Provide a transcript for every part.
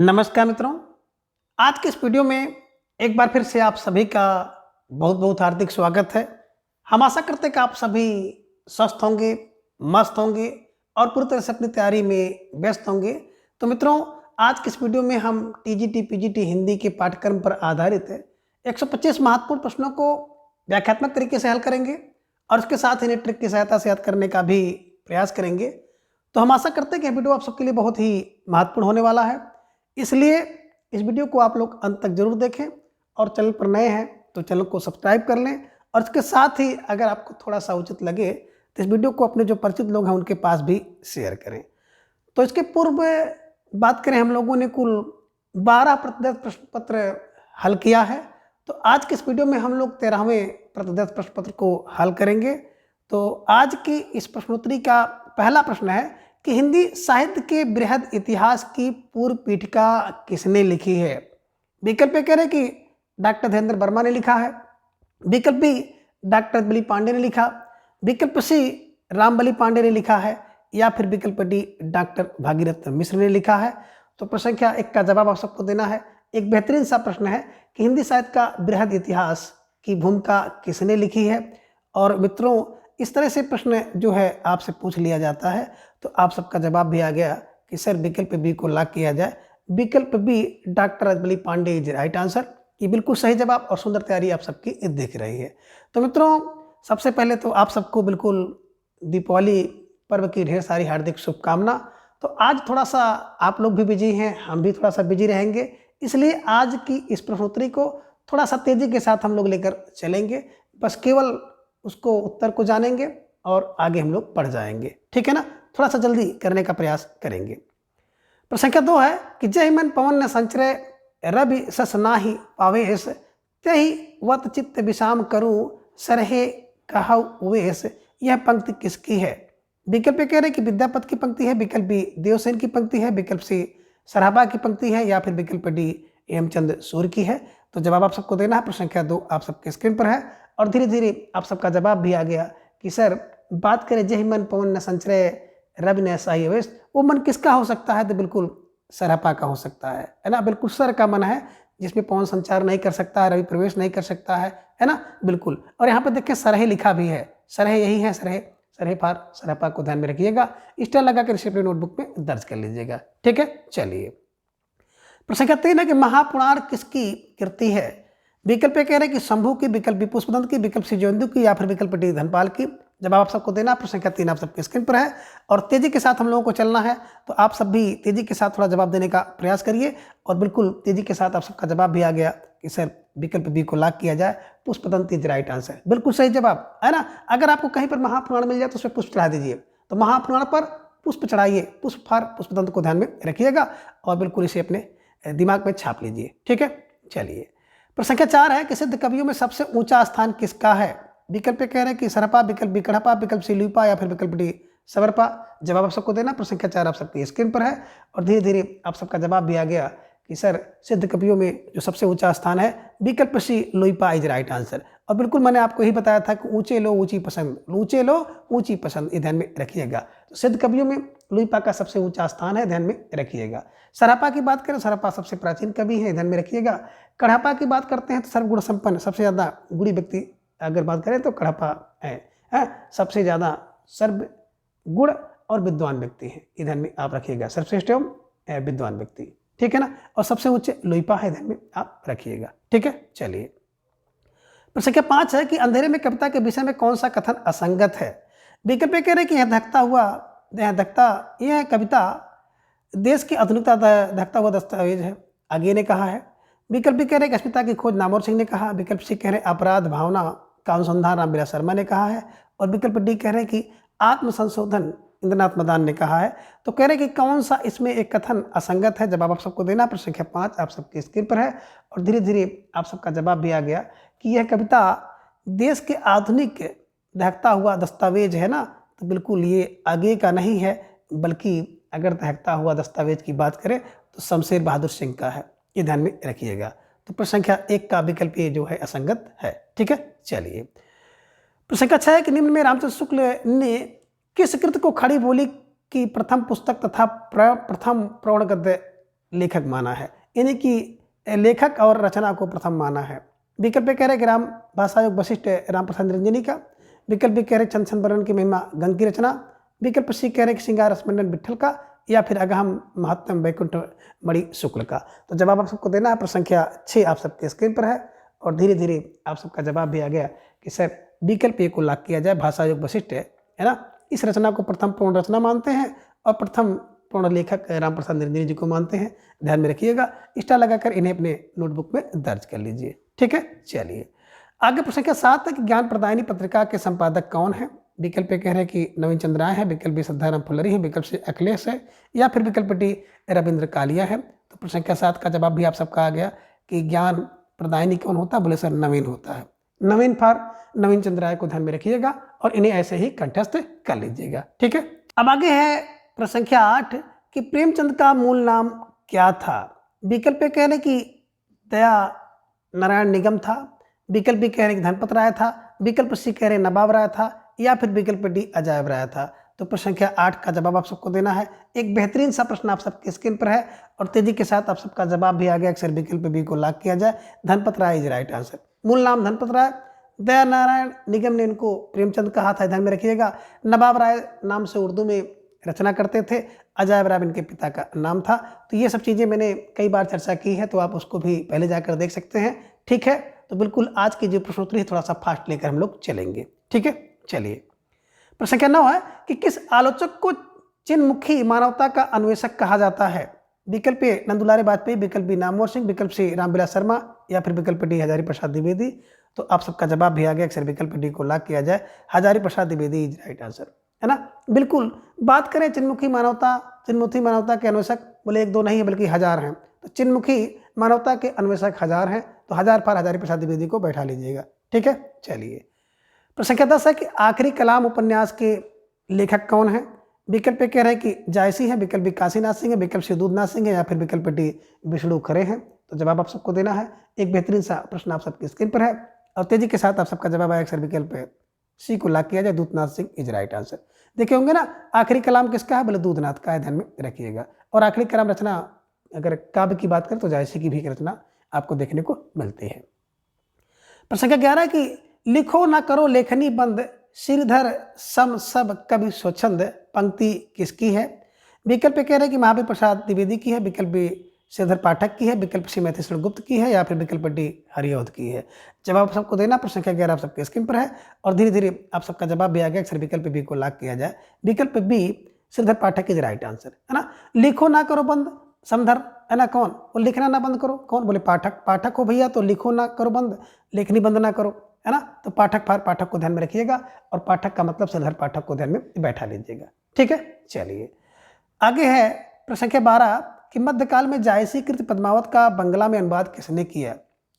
नमस्कार मित्रों। आज के इस वीडियो में एक बार फिर से आप सभी का बहुत बहुत हार्दिक स्वागत है। हम आशा करते हैं कि आप सभी स्वस्थ होंगे, मस्त होंगे और पूरी तरह से अपनी तैयारी में व्यस्त होंगे। तो मित्रों, आज के इस वीडियो में हम टीजीटी पीजीटी हिंदी के पाठ्यक्रम पर आधारित 125 महत्वपूर्ण प्रश्नों को व्याख्यात्मक तरीके से हल करेंगे और उसके साथ इन्हें ट्रिक की सहायता से याद करने का भी प्रयास करेंगे। तो हम आशा करते हैं कि यह वीडियो आप सबके लिए बहुत ही महत्वपूर्ण होने वाला है, इसलिए इस वीडियो को आप लोग अंत तक जरूर देखें और चैनल पर नए हैं तो चैनल को सब्सक्राइब कर लें और इसके साथ ही अगर आपको थोड़ा सा उचित लगे तो इस वीडियो को अपने जो परिचित लोग हैं उनके पास भी शेयर करें। तो इसके पूर्व बात करें, हम लोगों ने कुल 12 प्रतिशत प्रश्न पत्र हल किया है। तो आज के इस वीडियो में हम लोग 13वें प्रतिशत प्रश्न पत्र को हल करेंगे। तो आज की इस प्रश्नोत्तरी का पहला प्रश्न है कि हिंदी साहित्य के बृहद इतिहास की पूर्व पीठिका किसने लिखी है। विकल्प ए कह रहे कि डॉक्टर धीरेन्द्र वर्मा ने लिखा है, विकल्प बी डॉक्टर बली पांडे ने लिखा, विकल्प सी रामबली पांडे ने लिखा है या फिर विकल्प डी डॉक्टर भागीरथ मिश्र ने लिखा है। तो प्रश्न संख्या 1 का जवाब आप सबको देना है। एक बेहतरीन सा प्रश्न है कि हिंदी साहित्य का बृहद इतिहास की भूमिका किसने लिखी है। और मित्रों, इस तरह से प्रश्न जो है आपसे पूछ लिया जाता है तो आप सबका जवाब भी आ गया कि सर विकल्प बी को लॉक किया जाए। विकल्प B doctor Rajbali Pandey is right answer. ये बिल्कुल सही जवाब और सुंदर तैयारी आप सबकी दिख रही है। तो मित्रों, सबसे पहले तो आप सबको बिल्कुल दीपावली पर्व की ढेर सारी हार्दिक शुभकामना। तो आज थोड़ा सा आप लोग भी बिजी हैं, हम भी थोड़ा सा बिजी रहेंगे, इसलिए आज की इस प्रश्नोत्तरी को थोड़ा सा तेजी के साथ हम लोग लेकर चलेंगे। बस केवल उसको उत्तर को जानेंगे और आगे हम लोग बढ़ जाएंगे, ठीक है ना। थोड़ा सा जल्दी करने का प्रयास करेंगे। प्रश्न संख्या 2 है कि जय मन पवन न संचरे रवि सस नाही पावेश तही वत चित्त विषाम करूं सरहे कहु वेश। यह पंक्ति किसकी है। विकल्प कह रहे कि विद्यापति की पंक्ति है, विकल्प बी देवसेन की पंक्ति है, विकल्प सी सराबा की पंक्ति है या फिर विकल्प डी हेमचंद सूर्य की है। तो जवाब आप सबको देना है। प्रश्न संख्या 2 आप सबके स्क्रीन पर है और धीरे धीरे आप सबका जवाब भी आ गया कि सर बात करें जय मन पवन न संचरे रवि न साई वेश, वो मन किसका हो सकता है। तो बिल्कुल सरहपा का हो सकता है ना। बिल्कुल सर का मन है जिसमें पवन संचार नहीं कर सकता है, रवि प्रवेश नहीं कर सकता है ना, बिल्कुल। और यहाँ पे देखिए सरहे लिखा भी है, सरहे यही है, सरहे सरहे फार सरहपा को ध्यान में रखिएगा। स्टाइल लगा कर इसे अपनी नोटबुक में दर्ज कर लीजिएगा, ठीक है। चलिए प्रश्न संख्या 3 है कि महापुराण किसकी कृति है। विकल्प कह रहे हैं कि शंभू की, विकल्प बी पुष्पदंत की, विकल्प सी जोंदू की या फिर विकल्प डी धनपाल की। जवाब आप सबको देना। प्रश्न संख्या 3 आप सबके स्क्रीन पर है और तेजी के साथ हम लोगों को चलना है। तो आप सब भी तेजी के साथ थोड़ा जवाब देने का प्रयास करिए और बिल्कुल तेजी के साथ आप सबका जवाब भी आ गया कि सर विकल्प बी को लॉक किया जाए, पुष्पदंत इज राइट आंसर। बिल्कुल सही जवाब है ना। अगर आपको कहीं पर महापुराण मिल जाए तो उसमें पुष्प चढ़ा दीजिए। तो महापुराण पर पुष्प चढ़ाइए, पुष्प फार पुष्पदंत को ध्यान में रखिएगा और बिल्कुल इसे अपने दिमाग में छाप लीजिए, ठीक है। चलिए प्रश्न संख्या 4 है कि सिद्ध कवियों में सबसे ऊंचा स्थान किसका है। विकल्प कह रहे हैं कि सरपा, विकल्प बी कड़पा, विकल्प सी लुपा या फिर विकल्प डी सवरपा। जवाब आप सबको देना। प्रश्न संख्या 4 आप सबकी स्क्रीन पर है और धीरे धीरे आप सबका जवाब भी आ गया कि सर सिद्ध कवियों में जो सबसे ऊंचा स्थान है विकल्प सी लुइपा इज राइट आंसर। और बिल्कुल मैंने आपको यही बताया था कि ऊंचे लो ऊंची पसंद, ऊंचे लो ऊंची पसंद, ये ध्यान में रखिएगा। तो सिद्ध कवियों में लुइपा का सबसे ऊंचा स्थान है, ध्यान में रखिएगा। सरहपा की बात करें, सरहपा सबसे प्राचीन कवि है, ध्यान में रखिएगा। कड़ापा की बात करते हैं तो सर्वगुण संपन्न सबसे ज़्यादा गुणी व्यक्ति अगर बात करें तो कड़ापा है, सबसे ज़्यादा सर्व गुण और विद्वान व्यक्ति है, ये ध्यान में आप रखिएगा। सर्वश्रेष्ठ एवं विद्वान व्यक्ति, ठीक है ना। और सबसे ऊंचे लुइपा है, ध्यान में आप रखिएगा, ठीक है। चलिए प्रश्न संख्या 5 है कि अंधेरे में कविता के विषय में कौन सा कथन असंगत है। विकल्प कह रहे कि यह कविता देश की आधुनिकता धकता हुआ दस्तावेज है, आगे ने कहा है। विकल्प भी कह रहे कि अस्मिता की खोज नामवर सिंह ने कहा, विकल्प सी कह रहे अपराध भावना का अनुसंधान रामविलास शर्मा ने कहा है और विकल्प डी कह रहे कि आत्म संशोधन इंद्रनाथ मदान ने कहा है। तो कह रहे कि कौन सा इसमें एक कथन असंगत है। जवाब आप सबको देना। प्रश्न संख्या 5 आप सबकी स्क्रीन पर है और धीरे धीरे आप सबका जवाब भी आ गया कि यह कविता देश के आधुनिक दहकता हुआ दस्तावेज है ना। तो बिल्कुल ये आगे का नहीं है, बल्कि अगर दहकता हुआ दस्तावेज की बात करें तो शमशेर बहादुर सिंह का है, ये ध्यान में रखिएगा। तो प्रश्न संख्या 1 का विकल्प ये जो है असंगत है, ठीक है। चलिए प्रश्न संख्या 6 है कि निम्न में रामचंद्र शुक्ल ने किस कृत को खड़ी बोली की प्रथम पुस्तक तथा प्रथम प्रवण गद्य लेखक माना है, यानी कि लेखक और रचना को प्रथम माना है। विकल्प ए कह रहे कि राम भाषा योग वशिष्ठ राम प्रसाद निरंजनी का। विकल्प बी कह रहे चंद्रसेन वर्णन की महिमा गंग की रचना। विकल्प सी कह रहे कि श्रृंगार रसमंडन विट्ठल का, या फिर अगहम महत्तम वैकुंठ मणि शुक्ल का। तो जवाब आप सबको देना है। प्रश्न संख्या 6 आप सबके स्क्रीन पर है और धीरे धीरे आप सबका जवाब भी आ गया कि सर विकल्प ए को लॉक किया जाए, भाषा योग वशिष्ठ है ना। इस रचना को प्रथम पूर्ण रचना मानते हैं और प्रथम पूर्ण लेखक राम प्रसाद निरंजनी जी को मानते हैं। ध्यान में रखिएगा, स्टार लगाकर इन्हें अपने नोटबुक में दर्ज कर लीजिए। ठीक है, चलिए आगे प्रश्न संख्या 7 है कि ज्ञान प्रदायिनी पत्रिका के संपादक कौन है। विकल्प ए कह रहे हैं कि नवीन चंद्र राय है। विकल्प बी श्रद्धाराम फुलरी है। विकल्प सी अखिलेश है, या फिर विकल्प डी रविंद्र कालिया है। तो प्रश्न संख्या 7 का जवाब भी आप सबका आ गया कि ज्ञान प्रदायिनी कौन होता है, बोले सर नवीन होता है। नवीन फॉर नवीन चंद्र राय को ध्यान में रखिएगा और इन्हें ऐसे ही कंठस्थ कर लीजिएगा। ठीक है, अब आगे है प्रश्न संख्या 8 कि प्रेमचंद का मूल नाम क्या था। विकल्प ए कह रहे कि दया नारायण निगम था। विकल्प बी कह रहे कि धनपत राय था। विकल्प सी कह रहे नवाब राय था, या फिर विकल्प डी अजायब राय था। तो प्रश्न संख्या 8 का जवाब आप सबको देना है। एक बेहतरीन सा प्रश्न आप सबके स्क्रीन पर है और तेजी के साथ आप सबका जवाब भी आ गया। अक्सर विकल्प बी को लॉक किया जाए, धनपत राय इज राइट आंसर। मूल नाम धनपत राय, दया नारायण निगम ने इनको प्रेमचंद कहा था, ध्यान में रखिएगा। नवाब राय नाम से उर्दू में रचना करते थे। अजायब राय इनके पिता का नाम था। तो ये सब चीज़ें मैंने कई बार चर्चा की है, तो आप उसको भी पहले जाकर देख सकते हैं। ठीक है, तो बिल्कुल आज की जो प्रश्नोत्तरी है थोड़ा सा फास्ट लेकर हम लोग चलेंगे। ठीक है, चलिए प्रश्न संख्या 9 है कि किस आलोचक को चिन्हमुखी मानवता का अन्वेषक कहा जाता है। विकल्प ए नंदुलारे वाजपेयी, विकल्प बी नामवर सिंह, विकल्प सी रामविलास शर्मा, या फिर विकल्प डी हजारी प्रसाद द्विवेदी। तो आप सबका जवाब भी आ गया। अक्सर विकल्प डी को लॉक किया जाए, Hazari Prasad Dwivedi is right answer, है ना। बिल्कुल, बात करें चिन्हमुखी मानवता के अन्वेषक बोले 1-2 नहीं है बल्कि 1000 हैं। तो चिन्हमुखी मानवता के अन्वेषक 1000 हैं, तो 1000 पर हजारी प्रसाद द्विवेदी को बैठा लीजिएगा। ठीक है, चलिए प्रश्न संख्या 10 है कि आखिरी कलाम उपन्यास के लेखक कौन है। विकल्प कह रहे हैं कि जायसी है, विकल्प बी काशीनाथ सिंह है, विकल्प सी दूधनाथ सिंह है, या फिर विकल्प डी विष्णु खरे हैं। तो जवाब आप सबको देना है। एक बेहतरीन सा प्रश्न आप सबकी स्क्रीन पर है और तेजी के साथ आप सबका जवाब आया। अक्सर विकल्प सी को लॉक किया जाए, Dudhnath Singh is right answer. देखे होंगे ना, आखिरी कलाम किसका है, बोले दूधनाथ का है, ध्यान में रखिएगा। और आखिरी कलाम रचना अगर काव्य की बात करें तो जायसी की भी रचना आपको देखने को मिलती है। प्रश्न संख्या 11 है कि लिखो ना करो लेखनी बंद, सिरधर सम सब कवि स्वच्छंद, पंक्ति किसकी है। विकल्प कह रहे हैं कि महावीर प्रसाद द्विवेदी की है, विकल्प बी श्रीधर पाठक की है, विकल्प सी मैथिलीशरण गुप्त की है, या फिर विकल्प डी हरिऔध की है। जवाब सबको देना। प्रश्न संख्या 11 आप सबके स्क्रीन पर है और धीरे धीरे आप सबका जवाब भी आ गया। अक्सर विकल्प बी को लॉक किया जाए, विकल्प B Shridhar Pathak is right answer, है ना। लिखो ना करो बंद, समधर है ना, कौन, वो लिखना ना बंद करो, कौन, बोले पाठक हो भैया। तो लिखो ना करो बंद, लेखनी बंद ना करो, है ना। तो पाठक को ध्यान में रखिएगा और पाठक का मतलब श्रीधर पाठक को ध्यान में बैठा लीजिएगा। ठीक है, चलिए आगे है प्रश्न संख्या 12 कि मध्यकाल में जायसी कृत पद्मावत का बंगला में अनुवाद किसने किया।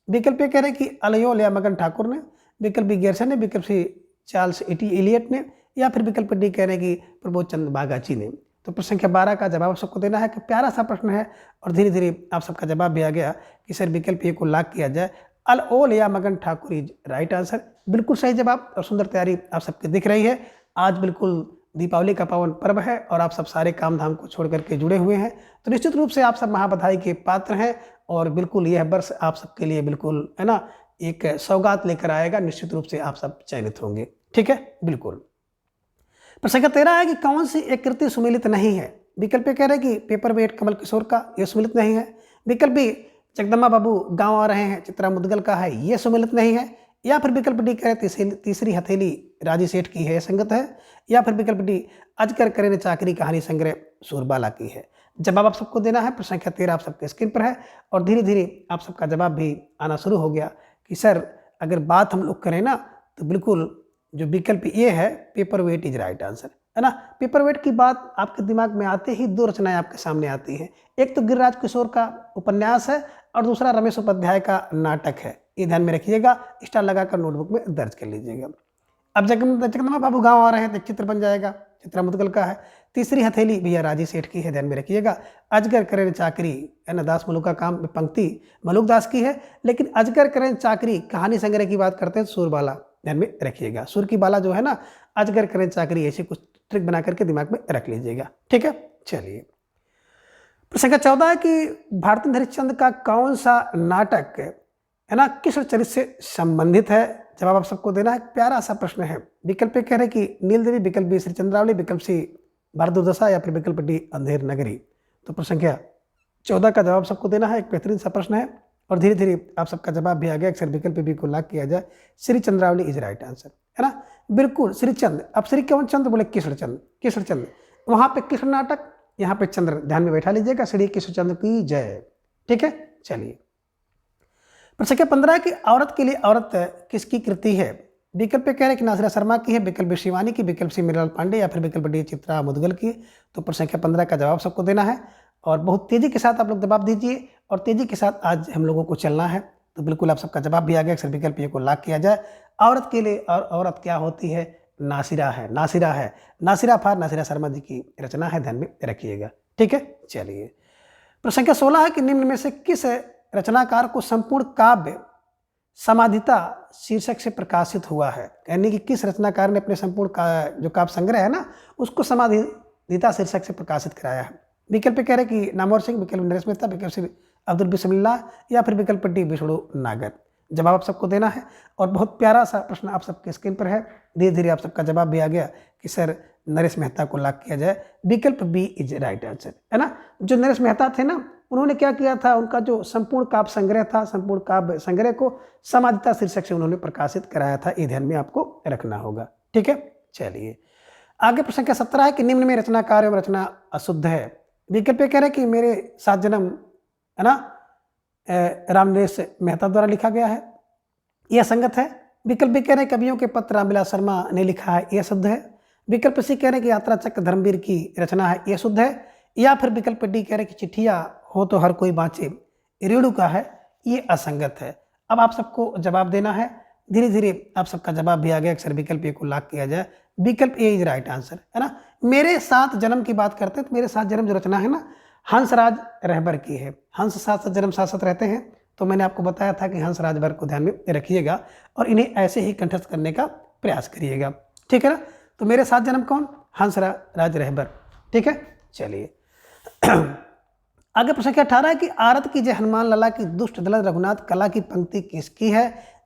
विकल्प कह रहे हैं कि अलयोल या मगन ठाकुर ने, विकल्प बी गेरसन ने, विकल्प सी चार्ल्स इलियट ने, या फिर विकल्प डी कह रहे हैं कि प्रबोध चंद्र बागाची ने। तो प्रश्न संख्या 12 का जवाब सबको देना है कि प्यारा सा प्रश्न है और धीरे धीरे आप सबका जवाब भी आ गया कि सर विकल्प ए को लॉक किया जाए, अलओल या मगन ठाकुर इज राइट आंसर। बिल्कुल सही जवाब और सुंदर तैयारी आप सबकी दिख रही है। आज बिल्कुल दीपावली का पावन पर्व है और आप सब सारे काम धाम को छोड़ करके जुड़े हुए हैं, तो निश्चित रूप से आप सब महाबधाई के पात्र हैं और बिल्कुल यह वर्ष आप सबके लिए बिल्कुल, है ना, एक सौगात लेकर आएगा। निश्चित रूप से आप सब चयनित होंगे। ठीक है, बिल्कुल। प्रश्न संख्या 13 है कि कौन सी एक कृति सुमेलित नहीं है। विकल्प कह रहे हैं कि पेपर वेट कमल किशोर का, यह सुमेलित नहीं है। विकल्प बी जगदम्बा बाबू गांव आ रहे हैं चित्रा मुदगल का है, यह सुमेलित नहीं है। या फिर विकल्प डी कह रहे हैं तीसरी हथेली राजी सेठ की है, संगत है। या फिर विकल्प डी अजगर करे ने चाकरी कहानी संग्रह सूरबाला की है। जवाब आप सबको देना है। प्रश्न संख्या 13 आप सबके स्क्रीन पर है और धीरे धीरे आप सबका जवाब भी आना शुरू हो गया कि सर अगर बात हम लोग करें ना तो बिल्कुल जो विकल्प ये है paper weight is right answer, है ना। पेपर वेट की बात आपके दिमाग में आते ही 2 रचनाएं आपके सामने आती हैं। एक तो गिरिराज किशोर का उपन्यास है और दूसरा रमेश उपाध्याय का नाटक है। ये ध्यान में रखिएगा, स्टार लगाकर नोटबुक में दर्ज कर लीजिएगा। अब जगदम्बा बाबू गांव आ रहे हैं तो चित्र बन जाएगा, चित्रा मुदगल का है। तीसरी हथेली भैया राजी सेठ की है, ध्यान में रखिएगा। अजगर करे चाकरी, है ना, दास मलुक का काम, पंक्ति मलुक दास की है। लेकिन अजगर करे चाकरी कहानी संग्रह की बात करते हैं सूरबाला, ध्यान में रखिएगा। सुर की बाला जो है ना, अजगर करे चाकरी, ऐसे कुछ ट्रिक बना करके दिमाग में रख लीजिएगा। ठीक है, चलिए प्रश्न संख्या 14 है कि भारतेंद्र हरिश्चंद्र का कौन सा नाटक है ना किस चरित्र से संबंधित है। जवाब आप सबको देना है। प्यारा सा प्रश्न है। विकल्प ए कह रहे कि नील देवी, विकल्प बी श्री चंद्रावली, विकल्प सी भारत दुर्दशा या फिर विकल्प डी अंधेर नगरी। तो प्रश्न संख्या 14 का जवाब सबको देना है। एक बेहतरीन सा प्रश्न है और धीरे धीरे आप सबका जवाब भी आ गया। अक्सर विकल्प बी को लॉक किया जाए। Shri Chandravali is right answer, है ना। बिल्कुल श्रीचंद। अब श्री कौन चंद्र बोले कृष्णचंद्र, कृष्णचंद्र। वहां पे कृष्ण नाटक, यहाँ पे चंद्र, ध्यान में बैठा लीजिएगा। श्री कृष्णचंद्र की जय। ठीक है, चलिए। प्रश्न संख्या 15 की औरत के लिए औरत किसकी कृति है। विकल्प कह रहे कि नासिरा शर्मा की है, विकल्प बी शिवानी की, विकल्प सी मीरालाल पांडे या फिर विकल्प डी चित्रा मुदगल की। तो प्रश्न संख्या 15 का जवाब सबको देना है और बहुत तेजी के साथ आप लोग जवाब दीजिए और तेजी के साथ आज हम लोगों को चलना है। तो बिल्कुल आप सबका जवाब भी आ गया। अक्सर विकल्प ए को लॉक किया जाए। औरत के लिए और औरत क्या होती है, नासिरा है, नासिरा है। नासिरा फार नासिरा शर्मा जी की रचना है, ध्यान में रखिएगा। ठीक है, चलिए। प्रश्न संख्या 16 है कि निम्न में से किस रचनाकार को संपूर्ण काव्य समाधिता शीर्षक से प्रकाशित हुआ है। यानी कि किस रचनाकार ने अपने संपूर्ण जो काव्य संग्रह है ना उसको समाधिता शीर्षक से प्रकाशित कराया है। विकल्प कह रहे कि नामवर सिंह, विकल्प नरेश मेहता, विकल्प सी अब्दुल बिस्मिल्लाह या फिर विकल्प डी विष्णु नागर। जवाब आप सबको देना है और बहुत प्यारा सा प्रश्न आप सबके स्क्रीन पर है। धीरे धीरे आप सबका जवाब भी आ गया कि सर नरेश मेहता को लॉक किया जाए। विकल्प बी इज राइट आंसर, है ना। जो नरेश मेहता थे ना उन्होंने क्या किया था, उनका जो संपूर्ण काव्य संग्रह था, संपूर्ण काव्य संग्रह को समाधिता शीर्षक से उन्होंने प्रकाशित कराया था। ये ध्यान में आपको रखना होगा। ठीक है, चलिए आगे। प्रश्न संख्या 17 है कि निम्न में रचनाकार एवं रचना अशुद्ध है। विकल्प कह रहे कि मेरे 7 जन्म, है ना, रामनरेश मेहता द्वारा लिखा गया है, यह संगत है। विकल्प कह रहे कवियों के पत्र रामविलास शर्मा ने लिखा है, यह शुद्ध है। विकल्प सी कह रहे कि यात्रा चक्र धर्मवीर की रचना है, यह शुद्ध है। या फिर विकल्प डी कह रहे कि चिट्ठिया हो तो हर कोई बाँचे रेणु का है, ये असंगत है। अब आप सबको जवाब देना है। धीरे धीरे आप सबका जवाब भी आ गया। अक्सर विकल्प ए को लॉक किया जाए। विकल्प ए इज राइट आंसर, है ना। मेरे 7 जन्म की बात करते हैं तो मेरे 7 जन्म जो रचना है ना हंसराज रहबर की है। हंस 7 जन्म साथ रहते हैं तो मैंने आपको बताया था कि हंस राजभर को ध्यान में रखिएगा और इन्हें ऐसे ही कंठस्थ करने का प्रयास करिएगा। ठीक है ना। तो मेरे 7 जन्म कौन, हंस राज रहबर। ठीक है, चलिए आगे। प्रश्न संख्या 18 है कि आरत की जय हनुमान लला की दुष्ट दलत रघुनाथ कला की पंक्ति किसकी है।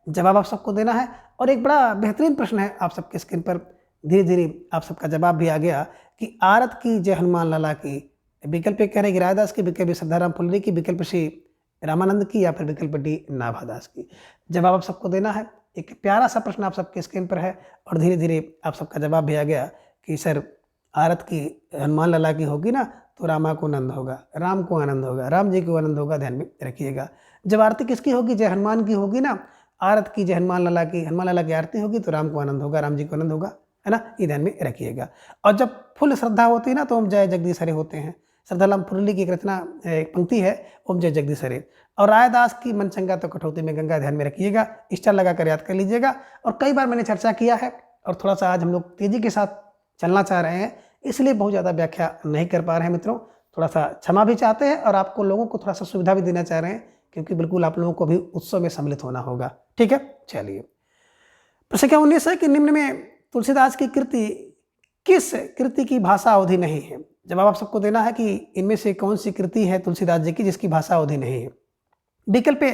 जवाब आप सबको देना है और एक बड़ा बेहतरीन प्रश्न है आप सबके स्क्रीन पर। धीरे धीरे आप सबका जवाब भी आ गया कि आरत की जय हनुमान लला की। विकल्प कह रहे कि रायदास की, विकल्प श्रद्धाराम फुलरी की, विकल्प सी रामानंद की या फिर विकल्प डी नाभादास की। जवाब आप सबको देना है। एक प्यारा सा प्रश्न आप सबके स्क्रीन पर है और धीरे धीरे आप सबका जवाब भी आ गया कि सर आरत की हनुमान लला की होगी ना तो रामा को आनंद होगा, राम को आनंद होगा, राम जी को आनंद होगा, ध्यान में रखिएगा। जब आरती किसकी होगी, जय हनुमान की होगी ना, आरत की जय हनुमान लला की, हनुमान लला की आरती होगी तो राम को आनंद होगा, राम जी को आनंद होगा, है ना। ये ध्यान में रखिएगा। और जब फुल श्रद्धा होती है ना तो हम जय जगदीश हरे होते हैं। श्रद्धाराम फुल्ली की एक रचना पंक्ति है ओम जय जगदीश हरे। और रायदास की मनचंगा तो कठौती में गंगा, ध्यान में रखिएगा। स्टार लगाकर याद कर लीजिएगा। और कई बार मैंने चर्चा किया है और थोड़ा सा आज हम लोग तेजी के साथ चलना चाह रहे हैं इसलिए बहुत ज़्यादा व्याख्या नहीं कर पा रहे हैं मित्रों। थोड़ा सा क्षमा भी चाहते हैं और आपको लोगों को थोड़ा सा सुविधा भी देना चाह रहे हैं क्योंकि बिल्कुल आप लोगों को भी उत्सव में सम्मिलित होना होगा। ठीक है, चलिए। प्रश्न संख्या 19 है कि निम्न में तुलसीदास की कृति किस कृति की भाषा अवधि नहीं है। जवाब आप सबको देना है कि इनमें से कौन सी कृति है तुलसीदास जी की जिसकी भाषा अवधि नहीं है। विकल्प ए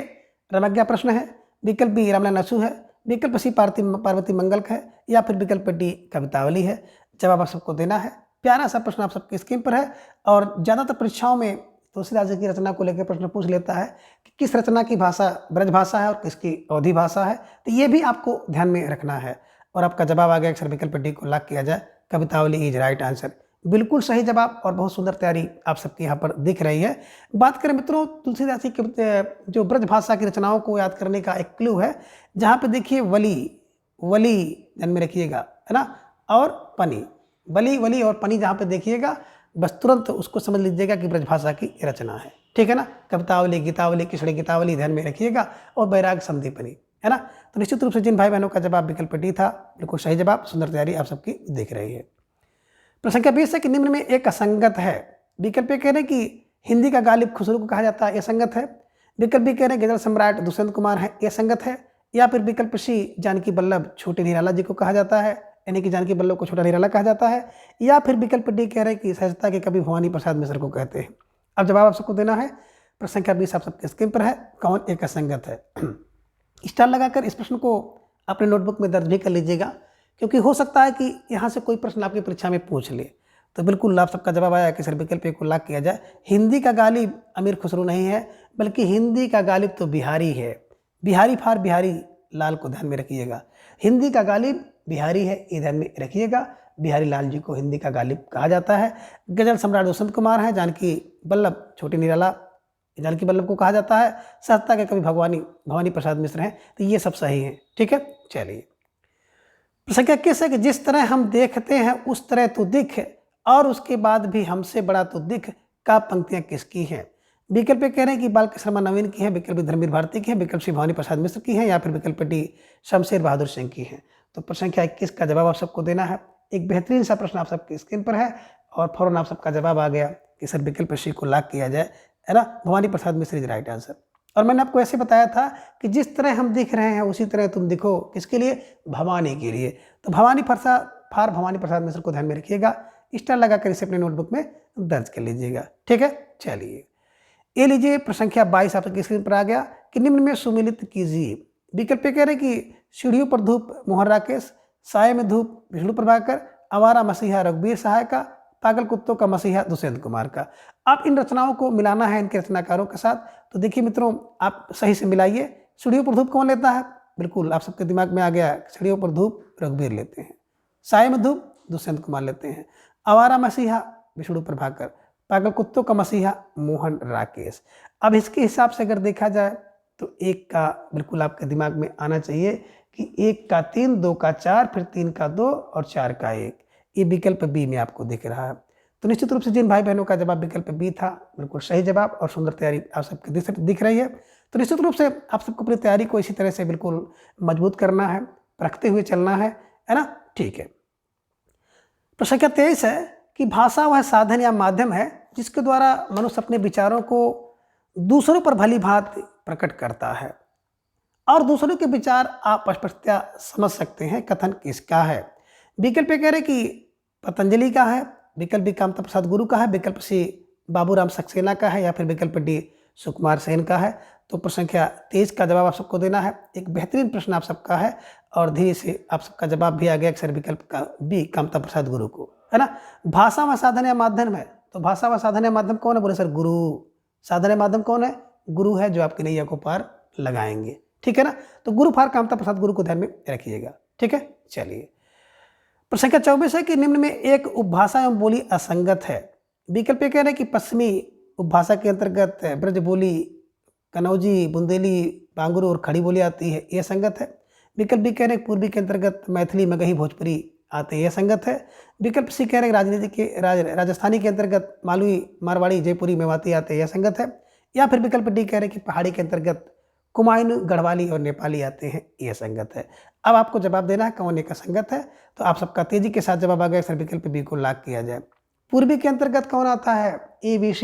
रामज्ञा प्रश्न है, विकल्प बी रामलाल नसु है, विकल्प सी पार्वती मंगल है या फिर विकल्प डी कवितावली है। जवाब आप सबको देना है। प्यारा सा प्रश्न आप सबके स्क्रीन पर है और ज़्यादातर परीक्षाओं में तुलसीदास जी की रचना को लेकर प्रश्न पूछ लेता है कि किस रचना की भाषा ब्रज भाषा है और किसकी अवधि भाषा है। तो ये भी आपको ध्यान में रखना है और आपका जवाब आ गया। अक्सर विकल्प डी को लॉक किया जाए। कवितावली इज राइट आंसर, बिल्कुल सही जवाब और बहुत सुंदर तैयारी आप सबकी यहाँ पर दिख रही है। बात करें मित्रों तुलसीदास जी के जो ब्रज भाषा की रचनाओं को याद करने का एक क्लू है जहाँ पे देखिए वली ध्यान में रखिएगा, है ना, और पनी, बली वली और पनी जहाँ पे देखिएगा बस तुरंत उसको समझ लीजिएगा कि ब्रज भाषा की रचना है। ठीक है ना। कवितावली, गीतावली, किशोरी गीतावली ध्यान में रखिएगा और बैराग संदीपनी, है ना। तो निश्चित रूप से जिन भाई बहनों का जवाब विकल्प डी था बिल्कुल सही जवाब, सुंदर तैयारी आप सबकी दिख रही है। प्रश्न संख्या 20 है कि निम्न में एक असंगत है। विकल्प कह रहे हैं कि हिंदी का गालिब खुसरो को कहा जाता है, यह संगत है। विकल्प भी कह रहे हैं गजल सम्राट दुष्यंत कुमार है, यह संगत है। या फिर विकल्प सी जानकी वल्लभ छोटे निराला जी को कहा जाता है, यानी कि जानकी वल्लभ को छोटा निराला कहा जाता है। या फिर विकल्प डी कह रहे हैं कि सहजता के कवि भवानी प्रसाद मिश्र को कहते हैं। अब जवाब आप सबको देना है। प्रश्न संख्या 20 आप सबके स्क्रीन पर है, कौन एक असंगत है। स्टार लगाकर इस प्रश्न को अपने नोटबुक में दर्ज भी कर लीजिएगा, क्योंकि हो सकता है कि यहाँ से कोई प्रश्न आपकी परीक्षा में पूछ ले। तो बिल्कुल आप सबका जवाब आया कि सर विकल्प ए को लॉक किया जाए। हिंदी का गालिब अमीर खुसरो नहीं है, बल्कि हिंदी का गालिब तो बिहारी है। बिहारी फार बिहारी लाल को ध्यान में रखिएगा। हिंदी का गालिब बिहारी है, ये ध्यान में रखिएगा। बिहारी लाल जी को हिंदी का गालिब कहा जाता है। गजल सम्राट वसंत कुमार है। जानकी वल्लभ छोटी निराला जानकी वल्लभ को कहा जाता है। सहजता के कवि भवानी प्रसाद मिश्र हैं। तो ये सब सही है, ठीक है। चलिए, प्रसंख्या किस है कि जिस तरह हम देखते हैं उस तरह तो दिख, और उसके बाद भी हमसे बड़ा तो दिख का पंक्तियां किसकी हैं। विकल्प कह रहे हैं कि बालकृष्ण शर्मा नवीन की है, विकल्प धर्मवीर भारती की है, विकल्प सी भवानी प्रसाद मिश्र की है, या फिर विकल्प डी शमशेर बहादुर सिंह की है। तो प्रश्न संख्या 21 का जवाब आप सबको देना है। एक बेहतरीन सा प्रश्न आप सबकी स्क्रीन पर है और फौरन आप सबका जवाब आ गया कि सर विकल्प सी को लॉक किया जाए, है ना। Bhavani Prasad Mishra is right answer. और मैंने आपको ऐसे बताया था कि जिस तरह हम दिख रहे हैं उसी तरह तुम दिखो, किसके लिए, भवानी के लिए। तो भवानी प्रसाद मिश्र को ध्यान में रखिएगा। स्टार लगाकर इसे अपने नोटबुक में दर्ज कर लीजिएगा, ठीक है। चलिए, ये लीजिए प्रश्न संख्या 22 आपकी स्क्रीन पर आ गया कि निम्न में सुमिलित कीजिए। विकल्प कह रहे कि सीढ़ियों पर धूप मोहन राकेश, साय में धूप विष्णु प्रभाकर, आवारा मसीहा रघुवीर सहाय का, पागल कुत्तों का मसीहा दुष्यंत कुमार का। आप इन रचनाओं को मिलाना है इनके रचनाकारों के साथ। तो देखिए मित्रों, आप सही से मिलाइए। सीढ़ियों पर धूप कौन लेता है, बिल्कुल आप सबके दिमाग में आ गया, सीढ़ियों पर धूप रघुवीर लेते हैं। साय में धूप दुष्यंत कुमार लेते हैं। आवारा मसीहा विष्णु प्रभाकर, पागल कुत्तों का मसीहा मोहन राकेश। अब इसके हिसाब से अगर देखा जाए तो एक का बिल्कुल आपके दिमाग में आना चाहिए कि एक का 3, 2 का 4, फिर 3 का 2 और 4 का 1। ये विकल्प बी में आपको दिख रहा है। तो निश्चित रूप से जिन भाई बहनों का जवाब विकल्प बी था, बिल्कुल सही जवाब और सुंदर तैयारी आप सबके दिख रही है। तो निश्चित रूप से आप सबको अपनी तैयारी को इसी तरह से बिल्कुल मजबूत करना है, रखते हुए चलना है ना, ठीक है। प्रश्न संख्या 23 है कि भाषा वह साधन या माध्यम है जिसके द्वारा मनुष्य अपने विचारों को दूसरों पर भली भांति प्रकट करता है और दूसरों के विचार आप स्पष्टता समझ सकते हैं। कथन किसका है। विकल्प कह रहे कि पतंजलि का है, विकल्प बी कामता प्रसाद गुरु का है, विकल्प सी बाबूराम सक्सेना का है, या फिर विकल्प डी सुकुमार सेन का है। तो प्रश्न संख्या 23 का जवाब आप सबको देना है। एक बेहतरीन प्रश्न आप सबका है और धीरे से आप सबका जवाब भी आ गया सर विकल्प का बी कामता प्रसाद गुरु को, है ना। भाषा व साधन या माध्यम है, तो भाषा व साधन या माध्यम कौन है, बोले सर गुरु। साधन या माध्यम कौन है, गुरु है, जो आपकी नैया को पार लगाएंगे, ठीक है ना। तो गुरु फार कामता प्रसाद गुरु को ध्यान में रखिएगा, ठीक है। चलिए, प्रश्न संख्या 24 है कि निम्न में एक उपभाषा एवं बोली असंगत है। विकल्प कह रहे हैं कि पश्चिमी उपभाषा के अंतर्गत ब्रज बोली, कनौजी, बुंदेली, बांगुरू और खड़ी बोली आती है, यह संगत है। विकल्प बी कह रहे हैं पूर्वी के अंतर्गत मैथिली, मगही, भोजपुरी आते हैं, यह संगत है। विकल्प सी कह रहे हैं राजनीति के राजस्थानी के अंतर्गत मालवी, मारवाड़ी, जयपुरी, मेवाती आते हैं, यह संगत है। या फिर विकल्प डी कह रहे हैं कि पहाड़ी के अंतर्गत कुमायूं, गढ़वाली और नेपाली आते हैं, यह संगत है। अब आपको जवाब देना है कौन एक असंगत है। तो आप सबका तेजी के साथ जवाब आ गया सर विकल्प बी को लॉक किया जाए। पूर्वी के अंतर्गत कौन आता है, ABC,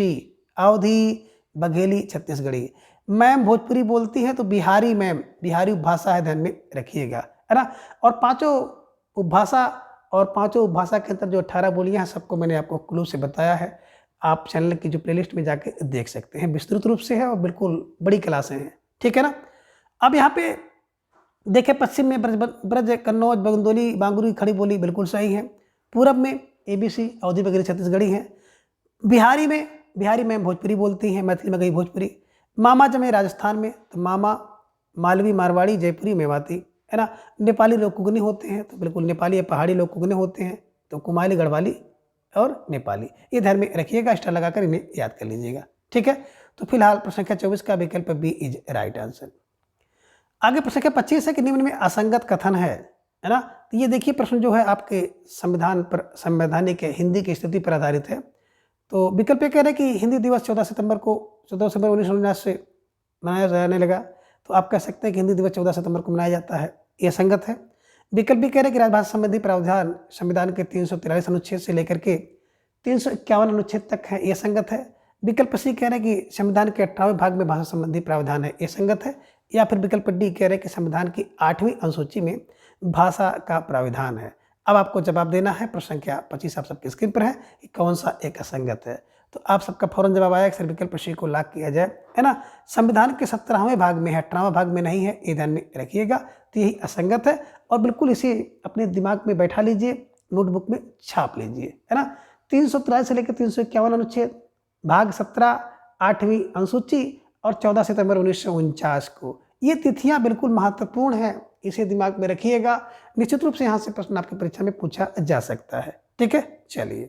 अवधी, बघेली, छत्तीसगढ़ी। मैम भोजपुरी बोलती है तो बिहारी, मैम बिहारी उपभाषा है, ध्यान में रखिएगा, है ना। और पांचों उपभाषा के अंदर जो 18 बोलियां हैं सबको मैंने आपको क्लू से बताया है। आप चैनल की जो प्लेलिस्ट में जाके देख सकते हैं, विस्तृत रूप से है और बिल्कुल बड़ी क्लासें हैं, ठीक है ना। अब यहाँ पे देखें, पश्चिम में ब्रज, कन्नौज, बगंदोली, बांगुरी, खड़ी बोली बिल्कुल सही है। पूरब में ABC, अवधी, बघेली, छत्तीसगढ़ी हैं। बिहारी में भोजपुरी बोलती हैं, मैथिली में गई भोजपुरी। मामा जमे राजस्थान में, तो मामा, मालवी, मारवाड़ी, जयपुरी, मेवाती, है ना। नेपाली लोग कुगनी होते हैं, तो बिल्कुल नेपाली या पहाड़ी लोग कुगने होते हैं, तो कुमाली, गढ़वाली और नेपाली, ये ध्यान में रखिएगा। स्टार लगाकर इन्हें याद कर लीजिएगा, ठीक है। तो फिलहाल प्रश्न संख्या 24 का विकल्प बी इज राइट आंसर। आगे प्रश्न संख्या 25 है कि निम्न में असंगत कथन है ना। तो ये देखिए प्रश्न जो है आपके संवैधानिक हिंदी की स्थिति पर आधारित है। तो विकल्प कह रहे हैं कि हिंदी दिवस 14 सितंबर 1949 से मनाया जाने लगा। तो आप कह सकते हैं कि हिंदी दिवस 14 सितंबर को मनाया जाता है, यह संगत है। विकल्प भी कह रहे हैं कि राजभाषा संबंधी प्रावधान संविधान के 343 अनुच्छेद से लेकर के 351 अनुच्छेद तक है, यह संगत है। विकल्प सी कह रहे हैं कि संविधान के 18वें भाग में भाषा संबंधी प्रावधान है, यह संगत है। या फिर विकल्प डी कह रहे हैं कि संविधान की 8वीं अनुसूची में भाषा का प्राविधान है। अब आपको जवाब देना है। प्रश्न संख्या 25 आप सबकी स्क्रीन पर है कि कौन सा एक असंगत है। तो आप सबका फौरन जवाब आया कि सर विकल्प सी को लॉक किया जाए, है ना। संविधान के 17वें भाग में है, 18वां भाग में नहीं है, ये ध्यान में रखिएगा। तो यही असंगत है और बिल्कुल इसे अपने दिमाग में बैठा लीजिए, नोटबुक में छाप लीजिए, है ना। 383 से लेकर 351 अनुच्छेद, भाग 17, 8वीं अनुसूची और 14 सितंबर 1949 को, ये तिथियां बिल्कुल महत्वपूर्ण हैं, इसे दिमाग में रखिएगा। निश्चित रूप से यहाँ से प्रश्न आपकी परीक्षा में पूछा जा सकता है, ठीक है। चलिए,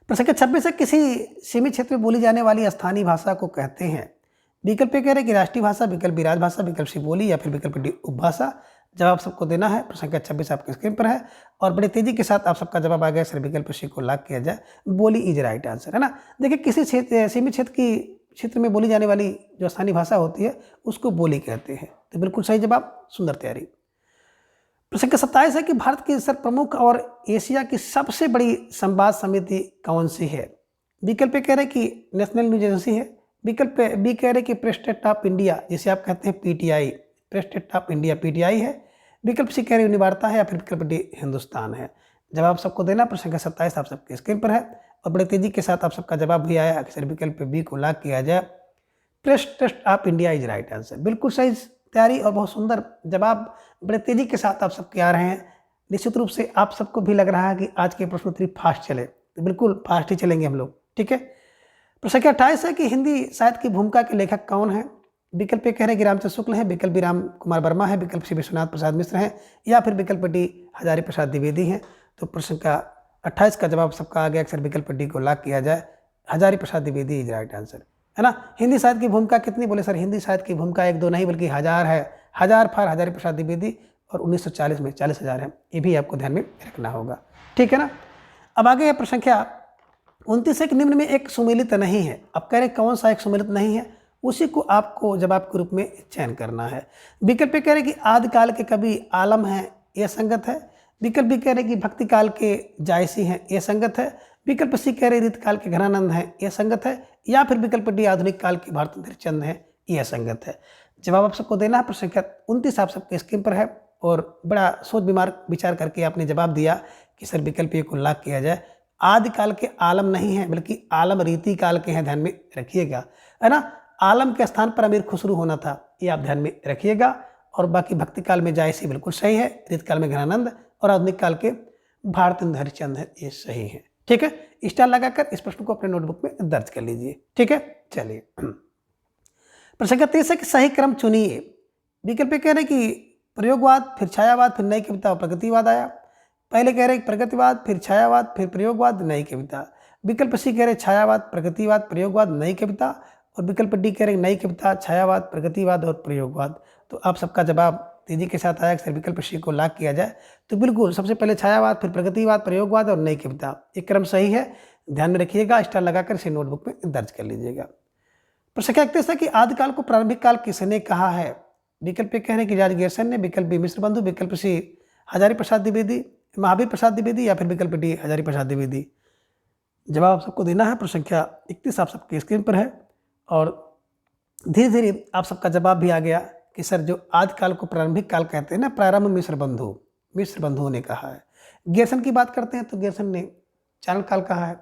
प्रश्न संख्या 26 है, किसी सीमित क्षेत्र में बोली जाने वाली स्थानीय भाषा को कहते हैं। विकल्प ए कह रहे कि राष्ट्रीय भाषा, विकल्प बी राजभाषा, विकल्प सी बोली या फिर विकल्प डी उपभाषा। जवाब सबको देना है। प्रश्न संख्या 26 आपके स्क्रीन पर है और बड़ी तेजी के साथ आप सबका जवाब आ गया सर विकल्प सी को लॉक किया जाए, बोली इज राइट आंसर, है ना। देखिए, किसी सीमित क्षेत्र में बोली जाने वाली जो स्थानीय भाषा होती है उसको बोली कहते हैं, तो बिल्कुल सही जवाब, सुंदर तैयारी। प्रश्न संख्या 27 है कि भारत की सर प्रमुख और एशिया की सबसे बड़ी संवाद समिति कौन सी है। विकल्प ए कह रहे कि नेशनल न्यूज एजेंसी है, विकल्प बी कह रहे कि प्रेस ट्रस्ट ऑफ इंडिया जिसे आप कहते हैं PTI, press trust of India PTI है, विकल्प सी कह रहे यूनिवार्ता है या फिर विकल्प डी हिंदुस्तान है। जवाब सबको देना। प्रश्न संख्या 27 आप सबके स्क्रीन पर है और बड़े तेजी के साथ आप सबका जवाब भी आया कि सर विकल्प बी को लॉक किया जाए, press trust of India is right answer. बिल्कुल सही तैयारी और बहुत सुंदर जवाब बड़े तेजी के साथ आप सबके आ रहे हैं। निश्चित रूप से आप सबको भी लग रहा है कि आज के प्रश्न उत्तरी फास्ट चले, तो बिल्कुल फास्ट ही चलेंगे हम लोग, ठीक है। प्रश्न संख्या 28 है कि हिंदी साहित्य की भूमिका के लेखक कौन है। विकल्प ए कह रहे कि रामचंद्र शुक्ल है, विकल्प बी राम कुमार वर्मा है, विकल्प सी विश्वनाथ प्रसाद मिश्र हैं या फिर विकल्प डी हजारी प्रसाद द्विवेदी हैं। तो प्रश्न का 28 का जवाब सबका आ गया, अक्सर विकल्प डी को लॉक किया जाए, Hazari Prasad Dwivedi is right answer, है ना। हिंदी साहित्य की भूमिका कितनी बोले सर, हिंदी साहित्य की भूमिका 1 2 नहीं बल्कि 1000 है, 1000 फॉर हजारी प्रसाद द्विवेदी और 1940 में 40,000 है, ये भी आपको ध्यान में रखना होगा, ठीक है ना। अब आगे है प्रश्न संख्या 29 है कि निम्न में एक सुमेलित नहीं है। अब कह रहे कौन सा एक सुमेलित नहीं है, उसी को आपको जवाब के रूप में चयन करना है। विकल्प कह रहे कि आदिकाल के कवि आलम हैं, यह संगत है। विकल्प भी कह रहे कि भक्ति काल के जायसी हैं, यह संगत है। विकल्प सी कह रहे रीत काल के घनानंद हैं, यह संगत है। या फिर विकल्प डी आधुनिक काल के भारत चंद हैं, यह संगत है। जवाब आप सबको देना है। प्रश्न संख्या 29 आप सबके स्क्रीन पर है और बड़ा सोच विचार करके आपने जवाब दिया कि सर विकल्प ए को लॉक किया जाए। आदिकाल के आलम नहीं है बल्कि आलम रीति काल के हैं, ध्यान में रखिएगा, है ना। आलम के स्थान पर अमीर खुसरू होना था, ये आप ध्यान में रखिएगा। और बाकी भक्ति काल में जायसी बिल्कुल सही है, रीत काल में घनानंद और आधुनिक काल के भारतेंद्र हरिश्चंद्र है, ये सही है, ठीक है। स्टार लगाकर इस प्रश्न को अपने नोटबुक में दर्ज कर लीजिए, ठीक है। चलिए, प्रश्न संख्या 30 है कि सही क्रम चुनिए। विकल्प कह रहे कि प्रयोगवाद, फिर छायावाद, फिर नई कविता और प्रगतिवाद आया। पहले कह रहे प्रगतिवाद, फिर छायावाद, फिर प्रयोगवाद, नई कविता। विकल्प सी कह रहे छायावाद, प्रगतिवाद, प्रयोगवाद, नई कविता और विकल्प डी कह रहे नई कविता, छायावाद, प्रगतिवाद और प्रयोगवाद। तो आप सबका जवाब तेजी के साथ आया कि सर विकल्प सी को लॉक किया जाए। तो बिल्कुल सबसे पहले छायावाद, फिर प्रगतिवाद, प्रयोगवाद और नई कविता, एक क्रम सही है, ध्यान में रखिएगा। स्टार लगाकर इसे नोटबुक में दर्ज कर लीजिएगा। प्रश्न संख्या 31 है कि आदिकाल को प्रारंभिक काल किसने कहा है। विकल्प कह रहे कि जॉर्ज गैरसन ने, विकल्प बी मिश्र बंधु, विकल्प सी हजारी प्रसाद द्विवेदी, महावीर प्रसाद द्विवेदी या फिर विकल्प डी हजारी प्रसाद द्विवेदी। जवाब सबको देना है। प्रश्न संख्या 31 आप सबके स्क्रीन पर है और धीरे धीरे आप सबका जवाब भी आ गया कि सर जो आदिकाल को प्रारंभिक काल कहते हैं ना, प्रारंभ मिश्र बंधुओं ने कहा है। गेरसन की बात करते हैं तो गेरसन ने चारण काल कहा है।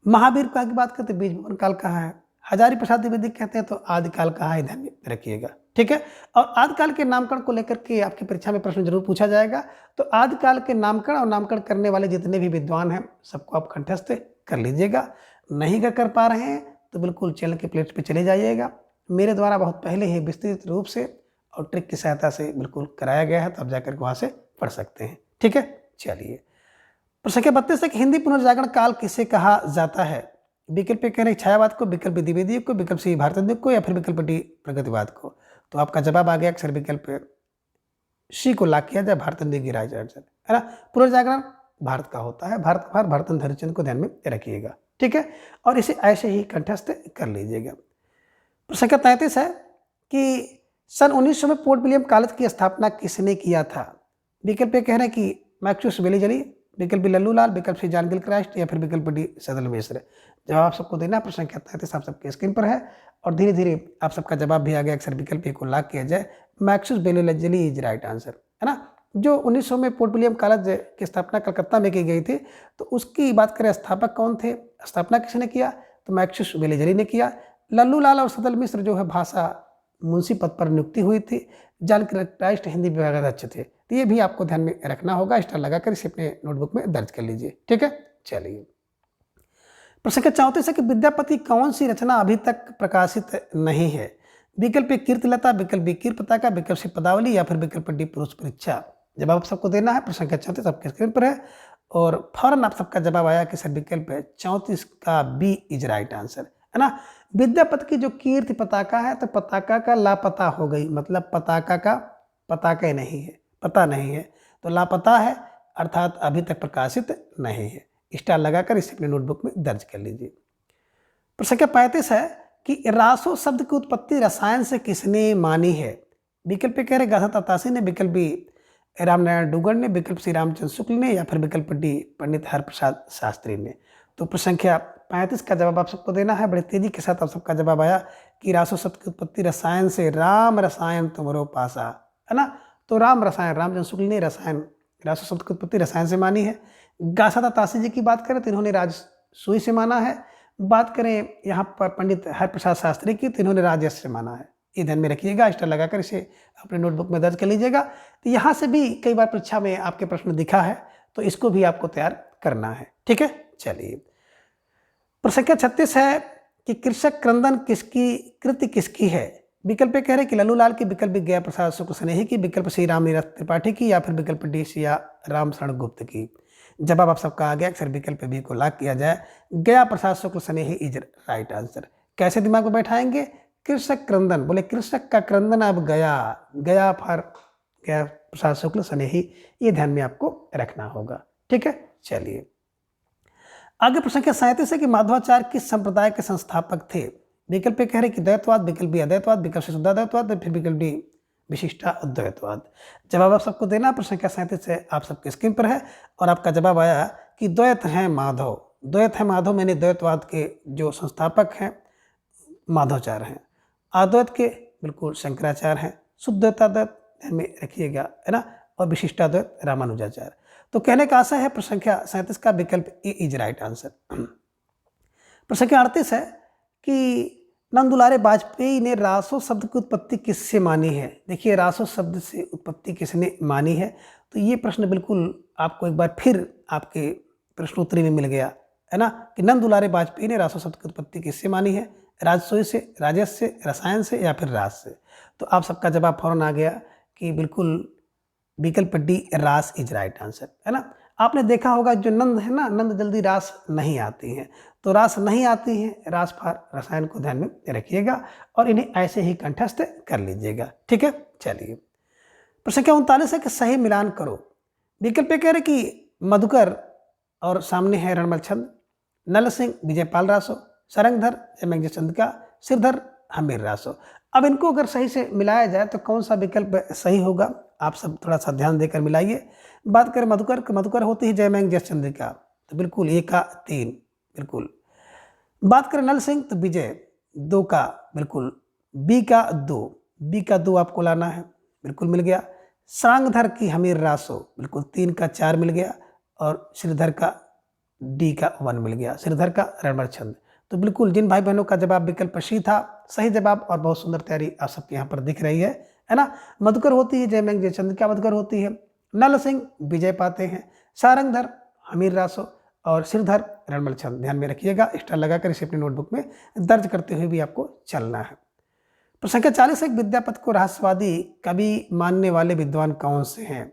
महावीर काल की बात करते हैं बीज भवन काल कहा है। हजारी प्रसाद द्विवेदी कहते हैं तो आदिकाल कहा है, ध्यान में रखिएगा, ठीक है। और आदिकाल के नामकरण को लेकर के आपकी परीक्षा में प्रश्न जरूर पूछा जाएगा। तो आदिकाल के नामकरण और नामकरण करने वाले जितने भी विद्वान हैं सबको आप कंठस्थ कर लीजिएगा। नहीं कर पा रहे हैं तो बिल्कुल चैनल के प्लेट पे चले जाइएगा। मेरे द्वारा बहुत पहले ही विस्तृत रूप से और ट्रिक की सहायता से बिल्कुल कराया गया है, तो आप जाकर वहाँ से पढ़ सकते हैं, ठीक है। चलिए, प्रश्न संख्या 32 है कि हिंदी पुनर्जागरण काल किसे कहा जाता है। विकल्प कह रहे छायावाद को, विकल्प द्विवेदी को, विकल्प सी भारतेंद्र को या फिर विकल्प डी प्रगतिवाद को। तो आपका जवाब आ गया अक्सर विकल्प सी को लॉक किया जाए, भारतेंद्र की राय, है ना। पुनर्जागरण भारत का होता है, भारतेंद्र हरिश्चंद्र को ध्यान में रखिएगा, ठीक है। और इसे ऐसे ही कंठस्थ कर लीजिएगा। प्रश्न संख्या 33 है कि सन 1900 में पोर्ट विलियम कॉलेज की स्थापना किसने किया था। विकल्प कह रहे हैं कि मैक्सवेल बेलीजली, विकल्प बी लल्लू लाल, विकल्प सी जॉन गिलक्रास्ट या फिर विकल्प डी सदल मिश्र। जवाब सबको देना। प्रश्न संख्या 33 आप सबके स्क्रीन पर है और धीरे धीरे आप सबका जवाब भी आ गया, अक्सर विकल्प ए को लॉक किया जाए, मैक्सवेल बेलीजली इज राइट आंसर, है ना। जो 1900 में पोर्ट विलियम कॉलेज की स्थापना कलकत्ता में की गई थी, तो उसकी बात करें स्थापक कौन थे, स्थापना किसने किया, तो मैक्सिस वेलेजरी ने किया। लल्लू लाल और सदल मिश्र जो है भाषा मुंशी पद पर नियुक्ति हुई थी। जॉन क्राइस्ट हिंदी विभागाध्यक्ष थे। तो ये भी आपको ध्यान में रखना होगा, स्टार लगाकर इसे अपने नोटबुक में दर्ज कर लीजिए। ठीक है, चलिए प्रश्न संख्या 34 है कि विद्यापति कौन सी रचना अभी तक प्रकाशित नहीं है। विकल्प ए कीर्तिलता, विकल्प बी कीर पताका, विकल्प सी पदावली या फिर विकल्प डी पुरुष परीक्षा। जवाब आप सबको देना है। प्रश्न संख्या 34 आपके स्क्रीन पर है और फौरन आप सबका जवाब आया कि सर विकल्प 34 का बी इज राइट आंसर, है ना। विद्यापति की जो कीर्ति पताका है, तो पताका का लापता हो गई, मतलब पताका का पताका नहीं है, पता नहीं है, तो लापता है, अर्थात अभी तक प्रकाशित नहीं है। स्टार लगाकर इसे अपने नोटबुक में दर्ज कर लीजिए। प्रश्न संख्या 35 है कि रासो शब्द की उत्पत्ति रसायन से किसने मानी है। विकल्प कह रहे गाथा तातासी ने, विकल्प बी रामनारायण डूगर ने, विकल्प सी रामचंद्र शुक्ल ने या फिर विकल्प डी पंडित हरप्रसाद शास्त्री ने। तो प्रश्न संख्या 35 का जवाब आप सबको देना है। बड़ी तेजी के साथ आप सबका जवाब आया कि रासो शब्द की उत्पत्ति रसायन से, राम रसायन तुमरो पासा, है ना। तो राम रसायन, रामचंद्र शुक्ल ने रसायन, रासो शब्द की उत्पत्ति रसायन से मानी है। गाथा तासी जी की बात करें तो इन्होंने राजसूय से माना है। बात करें यहाँ पर पंडित हरप्रसाद शास्त्री की, तो इन्होंने राजस से माना है। ये ध्यान में रखिएगा, स्टार लगाकर इसे अपने नोटबुक में दर्ज कर लीजिएगा। तो यहाँ से भी कई बार परीक्षा में आपके प्रश्न दिखा है, तो इसको भी आपको तैयार करना है। ठीक है, चलिए प्रश्न संख्या 36 है कि कृषक क्रंदन किसकी कृति किसकी है। विकल्प कह रहे कि लल्लू लाल की, विकल्प गया प्रसाद शुक्ल स्नेही की, विकल्प सी राम नीरज त्रिपाठी की या फिर विकल्प डी सिया राम शरण गुप्त की। जवाब आप सबका आ गया कि सर विकल्प बी को लॉक किया जाए, गया प्रसाद शुक्ल स्नेही इज राइट आंसर। कैसे दिमाग में बैठाएंगे, कृषक क्रंदन, बोले कृषक का क्रंदन अब गया, गया फॉर गया प्रसाद शुक्ल स्नेही, ये ध्यान में आपको रखना होगा। ठीक है, चलिए आगे प्रश्न संख्या 37 है कि माधवाचार्य किस संप्रदाय के संस्थापक थे। विकल्प कह रहे कि द्वैतवाद, विकल्प बी अद्वैतवाद, विकल्प सी शुद्धाद्वैतवाद, फिर विकल्प डी विशिष्टा अद्वैतवाद। जवाब आप सबको देना। प्रश्न संख्या 37 है आप सबके स्क्रीन पर है और आपका जवाब आया कि द्वैत है माधव, द्वैत है माधव, मैंने द्वैतवाद के जो संस्थापक हैं माधवाचार्य हैं, अद्वैत के बिल्कुल शंकराचार्य हैं, शुद्धाद्वैत ध्यान में रखिएगा, है ना, और विशिष्टाद्वैत रामानुजाचार्य। तो कहने का आशा है प्रश्न संख्या 37 का विकल्प ए इज राइट आंसर। प्रश्न संख्या 38 है कि नंदुलारे वाजपेयी ने रासो शब्द की उत्पत्ति किससे मानी है। देखिए रासो शब्द से उत्पत्ति किसने मानी है, तो ये प्रश्न बिल्कुल आपको एक बार फिर आपके प्रश्नोत्तरी में मिल गया, है ना, कि नंदुलारे वाजपेयी ने रासो शब्द की उत्पत्ति किससे मानी है, राजसूय से, राजस से, रसायन से या फिर रास से। तो आप सबका जवाब फौरन आ गया कि बिल्कुल विकल्प डी रास इज राइट आंसर, है ना। आपने देखा होगा जो नंद है ना, नंद जल्दी रास नहीं आती हैं, तो रास नहीं आती हैं, रास फार रसायन को ध्यान में रखिएगा और इन्हें ऐसे ही कंठस्थ कर लीजिएगा। ठीक है, चलिए प्रश्न संख्या 39 है कि सही मिलान करो। विकल्प कह रहे कि मधुकर और सामने है रणमल छंद, नल सिंह विजयपाल रासो, सरंगधर जयमेघ चंद्रिका, सिरधर हमीर रासो। अब इनको अगर सही से मिलाया जाए तो कौन सा विकल्प सही होगा, आप सब थोड़ा सा ध्यान देकर मिलाइए। बात करें मधुकर, मधुकर होती है जयमेघ चंद्रिका, तो बिल्कुल ए का 3 बिल्कुल। बात करें नल सिंह तो विजय 2 का बिल्कुल, बी का 2, बी का 2 आपको लाना है, बिल्कुल मिल गया। सांगधर की हमीर रासो बिल्कुल 3 का 4 मिल गया और श्रीधर का डी का 1 मिल गया, श्रीधर का रणमल छंद। तो बिल्कुल जिन भाई बहनों का जवाब विकल्प सी था सही जवाब और बहुत सुंदर तैयारी आप सबके यहाँ पर दिख रही है ना। मधुकर होती है जयमेघ चंद्रिका, मधुकर होती है, नल सिंह विजय पाते हैं, सारंगधर हमीर रासो और सिरधर रणमल छंद। ध्यान में रखिएगा, स्टार लगाकर इसे अपनी नोटबुक में दर्ज करते हुए भी आपको चलना है। प्रश्न संख्या 40 है विद्यापति को रहस्यवादी कवि मानने वाले विद्वान कौन से हैं।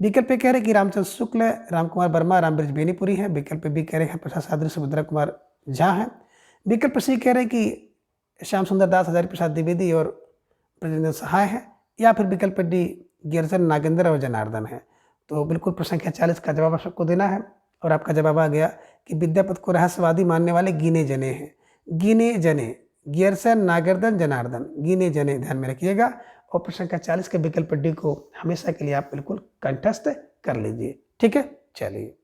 विकल्प कह रहे कि रामचंद्र शुक्ल, राम कुमार वर्मा, रामबृज बेनीपुरी है, विकल्प बी कह रहे हैं प्रसाद सादरी सुभद्रा कुमार झा हैं, विकल्प सी कह रहे हैं कि श्याम सुंदर दास, हजारी प्रसाद द्विवेदी और ब्रजेंद्र सहाय हैं, या फिर विकल्प डी गिरजन नागेंद्र और जनार्दन है। तो बिल्कुल प्रश्न संख्या 40 का जवाब आप सबको देना है और आपका जवाब आ गया कि विद्यापति को रहस्यवादी मानने वाले गिने जने हैं, गिने जने, गिरसन नागेंद्र जनार्दन, गिने जने, ध्यान में रखिएगा। और प्रश्न संख्या 40 के विकल्प डी को हमेशा के लिए आप बिल्कुल कंठस्थ कर लीजिए। ठीक है, चलिए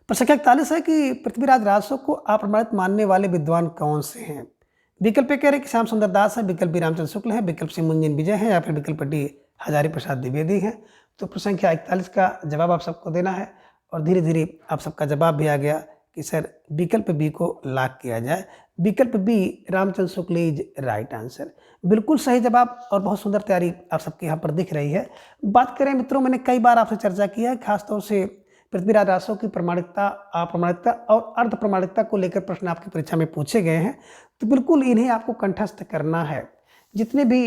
प्रश्न संख्या 41 है कि पृथ्वीराज रासो को अप्रमाणित मानने वाले विद्वान कौन से हैं। विकल्प कह रहे कि श्याम सुंदर दास है, विकल्प बी रामचंद्र शुक्ल है, विकल्प सी मुंजिन विजय है या फिर विकल्प डी हजारी प्रसाद द्विवेदी हैं। तो प्रश्न संख्या 41 का जवाब आप सबको देना है और धीरे धीरे आप सबका जवाब भी आ गया कि सर विकल्प बी को लॉक किया जाए। विकल्प B Ramchandra Shukla is right answer, बिल्कुल सही जवाब और बहुत सुंदर तैयारी आप सबके यहाँ पर दिख रही है। बात करें मित्रों, मैंने कई बार आपसे चर्चा की है, खासतौर से पृथ्वीराज रासो की प्रमाणिकता, अप्रमाणिकता और अर्ध प्रमाणिकता को लेकर प्रश्न आपकी परीक्षा में पूछे गए हैं, तो बिल्कुल इन्हें आपको कंठस्थ करना है। जितने भी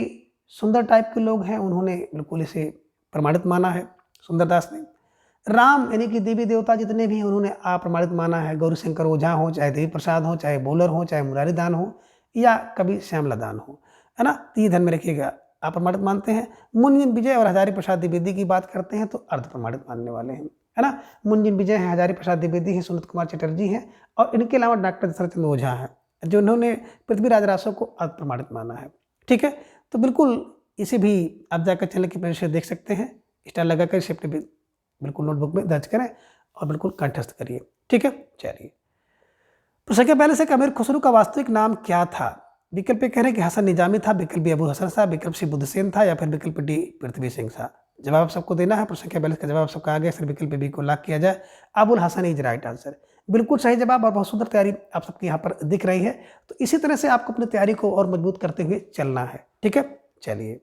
सुंदर टाइप के लोग हैं उन्होंने बिल्कुल इसे प्रमाणित माना है, सुंदरदास ने। राम यानी कि देवी देवता जितने भी हैं उन्होंने अप्रमाणित माना है। गौरीशंकर ओझा हो, चाहे देवी प्रसाद हो, चाहे बोलर हो, चाहे मुरारी दान हो या कभी श्यामला दान हो, है ना, तो ये ध्यान में रखिएगा, अप्रमाणित मानते हैं। मुंजिन विजय और हजारी प्रसाद द्विवेदी की बात करते हैं तो अर्ध प्रमाणित मानने वाले हैं, है ना। मुंजिन विजय हैं, हजारी प्रसाद द्विवेदी हैं, सुनीत कुमार चटर्जी हैं और इनके अलावा डॉक्टर शरदचंद्र ओझा हैं जो उन्होंने पृथ्वीराज रासो को अर्ध प्रमाणित माना है। ठीक है, तो बिल्कुल इसे भी आप जाकर चैनल की पेज से देख सकते हैं। स्टार लगाकर इसे अपने बिल्कुल नोटबुक में दर्ज करें और बिल्कुल कंठस्थ करिए। ठीक है, चलिए प्रश्न के पहले से अमीर खुसरो का वास्तविक नाम क्या था? विकल्प कह रहे हैं कि हसन निजामी था, विकल्प बी अबू हसन साहब, विकल्प सी बुद्धसेन था या फिर विकल्प डी पृथ्वी सिंह था। जवाब सबको देना है। प्रश्न के पहले का जवाब सबका आ गया, सर विकल्प बी को लॉक किया जाए। Abul Hasan is right answer, बिल्कुल सही जवाब और बहुत सुंदर तैयारी आप सबके यहाँ पर दिख रही है। तो इसी तरह से आपको अपनी तैयारी को और मजबूत करते हुए चलना है। ठीक है, चलिए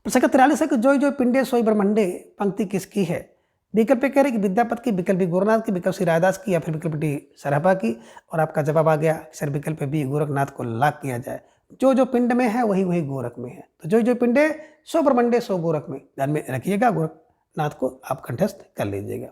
प्रश्न 43 है कि जोई जोई पिंडे सोई ब्रह्मंडे पंक्ति किसकी है? विकल्प कह रहे कि विद्यापति की, विकल्प बी गोरखनाथ की, विकल्प सी रायदास की या फिर विकल्प डी सरहपा की। और आपका जवाब आ गया सर विकल्प बी गोरखनाथ को लॉक किया जाए। जो जो पिंड में है वही वही गोरख में है, तो जो जो पिंडे सो ब्रह्मंडे सो गोरख में, ध्यान में रखिएगा, गोरखनाथ को आप कंठस्थ कर लीजिएगा।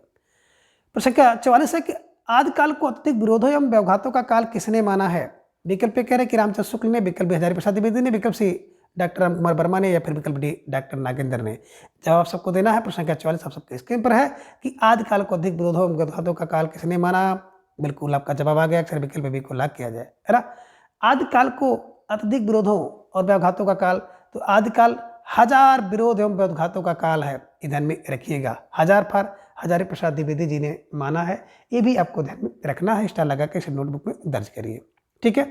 प्रश्न 44 है कि आदिकाल को अत्यधिक विरोधों एवं व्यवघातों का काल किसने माना है? विकल्प कह रहे कि रामचंद्र शुक्ल ने, विकल्प हजारी प्रसाद द्विवेदी ने, विकल्प सी डॉक्टर राम कुमार वर्मा ने या फिर विकल्प डी डॉक्टर नागेंद्र ने। जवाब सबको देना है। प्रश्न 44 आप सबके स्क्रीन पर है कि आदिकाल को अधिक विरोधों एवं व्यवघातों का काल किसने माना? बिल्कुल आपका जवाब आ गया, अक्सर विकल्प बी को लॉक किया जाए, है ना। आदिकाल को अत्यधिक विरोधों और व्यवघातों का काल, तो आदिकाल हजार विरोध एवं व्यवघातों का काल है, ध्यान में रखिएगा। हजार फार हजारी प्रसाद द्विवेदी जी ने माना है, ये भी आपको ध्यान में रखना है। स्टार लगा के इसे नोटबुक में दर्ज करिए। ठीक है,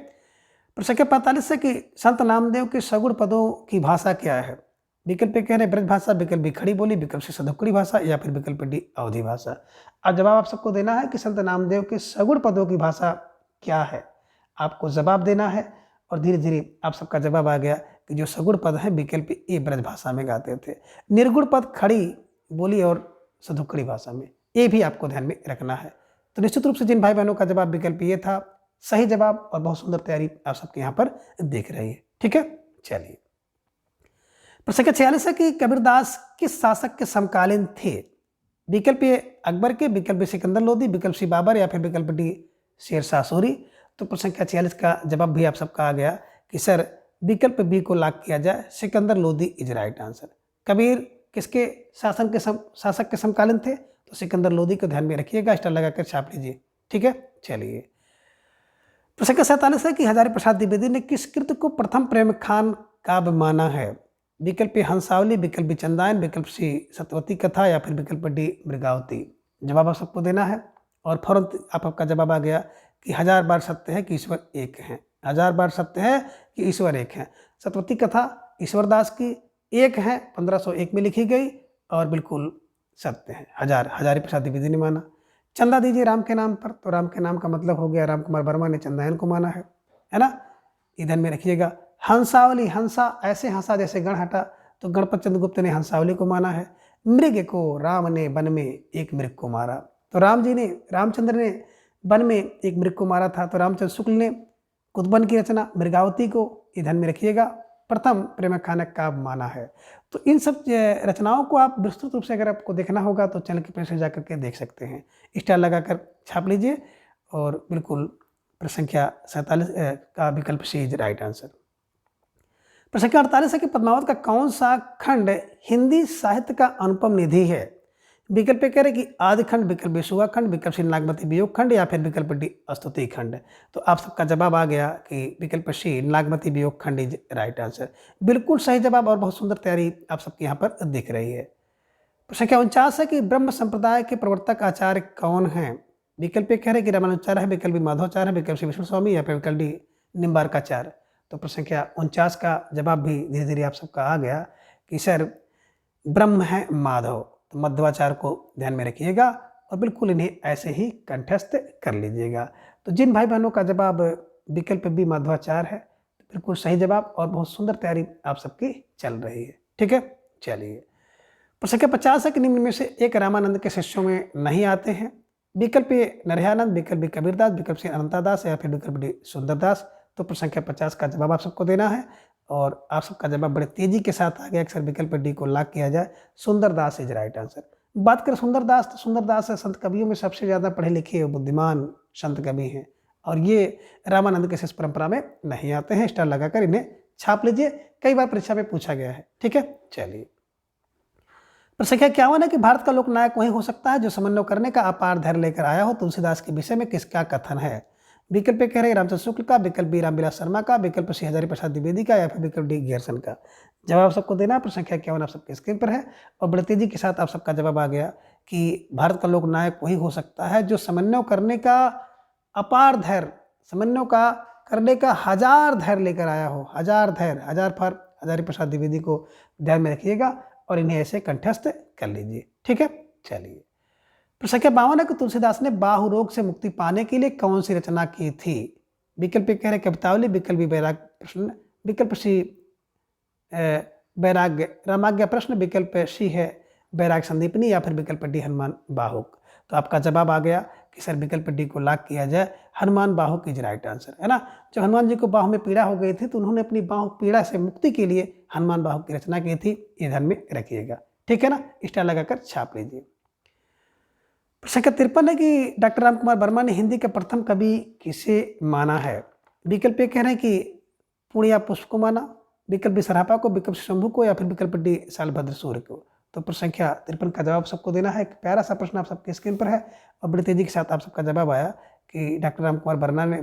प्रश्न 45 है कि संत नामदेव के सगुण पदों की भाषा क्या है? विकल्प कह रहे ब्रज भाषा, विकल्प बी खड़ी बोली, विकल्प सी सदुक्कड़ी भाषा या फिर विकल्प डी अवधी भाषा। अब जवाब आप सबको देना है कि संत नामदेव के सगुण पदों की भाषा क्या है, आपको जवाब देना है। और धीरे धीरे आप सबका जवाब आ गया कि जो सगुण पद है विकल्प ए ब्रज भाषा में गाते थे, निर्गुण पद खड़ी बोली और सदुक्कड़ी भाषा में, ये भी आपको ध्यान में रखना है। तो निश्चित रूप से जिन भाई बहनों का जवाब विकल्प ये था, सही जवाब और बहुत सुंदर तैयारी आप सबके यहाँ पर देख रही है। ठीक है, चलिए प्रश्न 46 है कि कबीरदास किस शासक के समकालीन थे? विकल्प ए अकबर के, विकल्प बी सिकंदर लोदी, विकल्प सी बाबर या फिर विकल्प डी शेरशाह सूरी। तो प्रश्न 46 का जवाब भी आप सबका आ गया कि सर विकल्प बी को लॉक किया जाए, Sikandar Lodi is right answer. Kabir किसके शासक के समकालीन थे? तो सिकंदर लोदी को ध्यान में रखिएगा, स्टार लगाकर छाप लीजिए। ठीक है, चलिए प्रश्न 47 है कि हजारी प्रसाद द्विवेदी ने किस कृत को प्रथम प्रेम खान काव्य माना है? विकल्प हंसावली, विकल्प चंदायन, विकल्प सी सतवती कथा या फिर विकल्प डी मृगावती। जवाब आप सबको देना है और फौरन आपका जवाब आ गया कि 1000 बार सत्य है कि ईश्वर एक है। 1000 बार सत्य है कि ईश्वर एक है। सतवती कथा ईश्वरदास की एक है, 1501 में लिखी गई और बिल्कुल सत्य है। हजारी प्रसाद द्विवेदी ने माना। चंदा दीजिए राम के नाम पर, तो राम के नाम का मतलब हो गया राम कुमार वर्मा ने चंदायन को माना है ना, इधर में रखिएगा। हंसावली, हंसा ऐसे हंसा जैसे गण हटा, तो गणपत चंद्रगुप्त ने हंसावली को माना है। मृग को राम ने वन में एक मृग को मारा, तो रामचंद्र ने वन में एक मृग को मारा था। तो रामचंद्र शुक्ल ने कुतुबन की रचना मृगावती को, ध्यान में रखिएगा, प्रथम प्रेम खानक काव्य माना है। तो इन सब रचनाओं को आप विस्तृत रूप से अगर आपको देखना होगा तो चैनल के पेज से जाकर के देख सकते हैं। स्टार लगाकर छाप लीजिए और बिल्कुल प्रश्न संख्या 47 का विकल्प सी इज राइट आंसर। प्रश्न संख्या 48 है कि पद्मावत का कौन सा खंड हिंदी साहित्य का अनुपम निधि है? विकल्प कह रहे कि आदि खंड, विकल्प बी सुगा खंड, विकल्प सी नागमती वियोग खंड या फिर विकल्प डी स्तुति खंड। तो आप सबका जवाब आ गया कि विकल्प सी नागमती वियोग खंड इज राइट आंसर। बिल्कुल सही जवाब और बहुत सुंदर तैयारी आप सबके यहाँ पर दिख रही है। प्रश्न संख्या 49 है कि ब्रह्म संप्रदाय के प्रवर्तक आचार्य कौन हैं? विकल्प कह रहे कि रामानुजाचार्य है, विकल्प बी माधवाचार्य है, विकल्प सी विष्णु स्वामी या फिर विकल्प डी निम्बार्काचार्य। तो प्रश्न संख्या 49 का जवाब भी धीरे धीरे आप सबका आ गया कि सर ब्रह्म है माधव, तो मध्वाचार को ध्यान में रखिएगा और बिल्कुल इन्हें ऐसे ही कंठस्थ कर लीजिएगा। तो जिन भाई बहनों का जवाब विकल्प बी मध्वाचार है, तो बिल्कुल सही जवाब और बहुत सुंदर तैयारी आप सबकी चल रही है। ठीक है, चलिए प्रश्न संख्या 50 है कि निम्न में से एक रामानंद के शिष्यों में नहीं आते हैं। विकल्प ए नरहयानंद, विकल्प बी कबीरदास, विकल्प सी अनंतादास या फिर विकल्प डी सुंदरदास। तो प्रश्न संख्या 50 का जवाब आप सबको देना है और आप सबका जवाब बड़े तेजी के साथ आ गया। अक्सर विकल्प डी को लॉक किया जाए, सुंदरदास इज राइट आंसर। बात करें सुंदरदास, तो सुंदरदास संत कवियों में सबसे ज़्यादा पढ़े लिखे बुद्धिमान संत कवि हैं और ये रामानंद के शिष्य परंपरा में नहीं आते हैं। स्टार लगाकर इन्हें छाप लीजिए, कई बार परीक्षा में पूछा गया है। ठीक है, चलिए प्रश्न संख्या 51 है कि भारत का लोकनायक वही हो सकता है जो समन्वय करने का अपार धैर्य लेकर आया हो। तुलसीदास के विषय में किसका कथन है? विकल्प कह रहे रामचंद्र शुक्ल का, विकल्प बी रामविलास शर्मा का, विकल्प सी हजारी प्रसाद द्विवेदी का या फिर विकल्प डी ग्यरसन का। जवाब सबको देना है। प्रश्न संख्या 51 आप सबके स्क्रीन पर है और बड़े तेजी के साथ आप सबका जवाब आ गया कि भारत का लोकनायक वही हो सकता है जो समन्वय करने का अपार धैर्य, समन्वय का करने का हजार धैर्य लेकर आया हो। हजार धैर्य, हजार फर हजारी प्रसाद द्विवेदी को ध्यान में रखिएगा और इन्हें ऐसे कंठस्थ कर लीजिए। ठीक है, चलिए प्रश्न संख्या 52 है कि तुलसीदास ने बाहु रोग से मुक्ति पाने के लिए कौन सी रचना की थी? विकल्प कह रहे कवितावली, विकल्प बी वैराग्य प्रश्न, विकल्प सी वैराग्य रामाज्ञा प्रश्न, विकल्प सी है वैराग्य संदीपनी या फिर विकल्प डी हनुमान बाहुक। तो आपका जवाब आ गया कि सर विकल्प डी को लॉक किया जाए, Hanuman Bahuk is right answer, है ना। जब हनुमान जी को बाहु में पीड़ा हो गई थी तो उन्होंने अपनी बाहु पीड़ा से मुक्ति के लिए हनुमान बाहुक की रचना की थी, ये ध्यान में रखिएगा। ठीक है ना, स्टार लगाकर छाप लीजिए। प्रश्न संख्या 53 है कि डॉक्टर राम कुमार वर्मा ने हिंदी के प्रथम कवि किसे माना है? विकल्प ए कह रहे हैं कि पूर्णिया पुष्प को माना, विकल्प बी सरापा को, विकल्प शंभू को या फिर विकल्प डी सालभद्र सूर्य को। तो प्रश्न संख्या 53 का जवाब सबको देना है। एक प्यारा सा प्रश्न आप सबके स्क्रीन पर है और बड़ी तेजी के साथ आप सबका जवाब आया कि डॉक्टर राम कुमार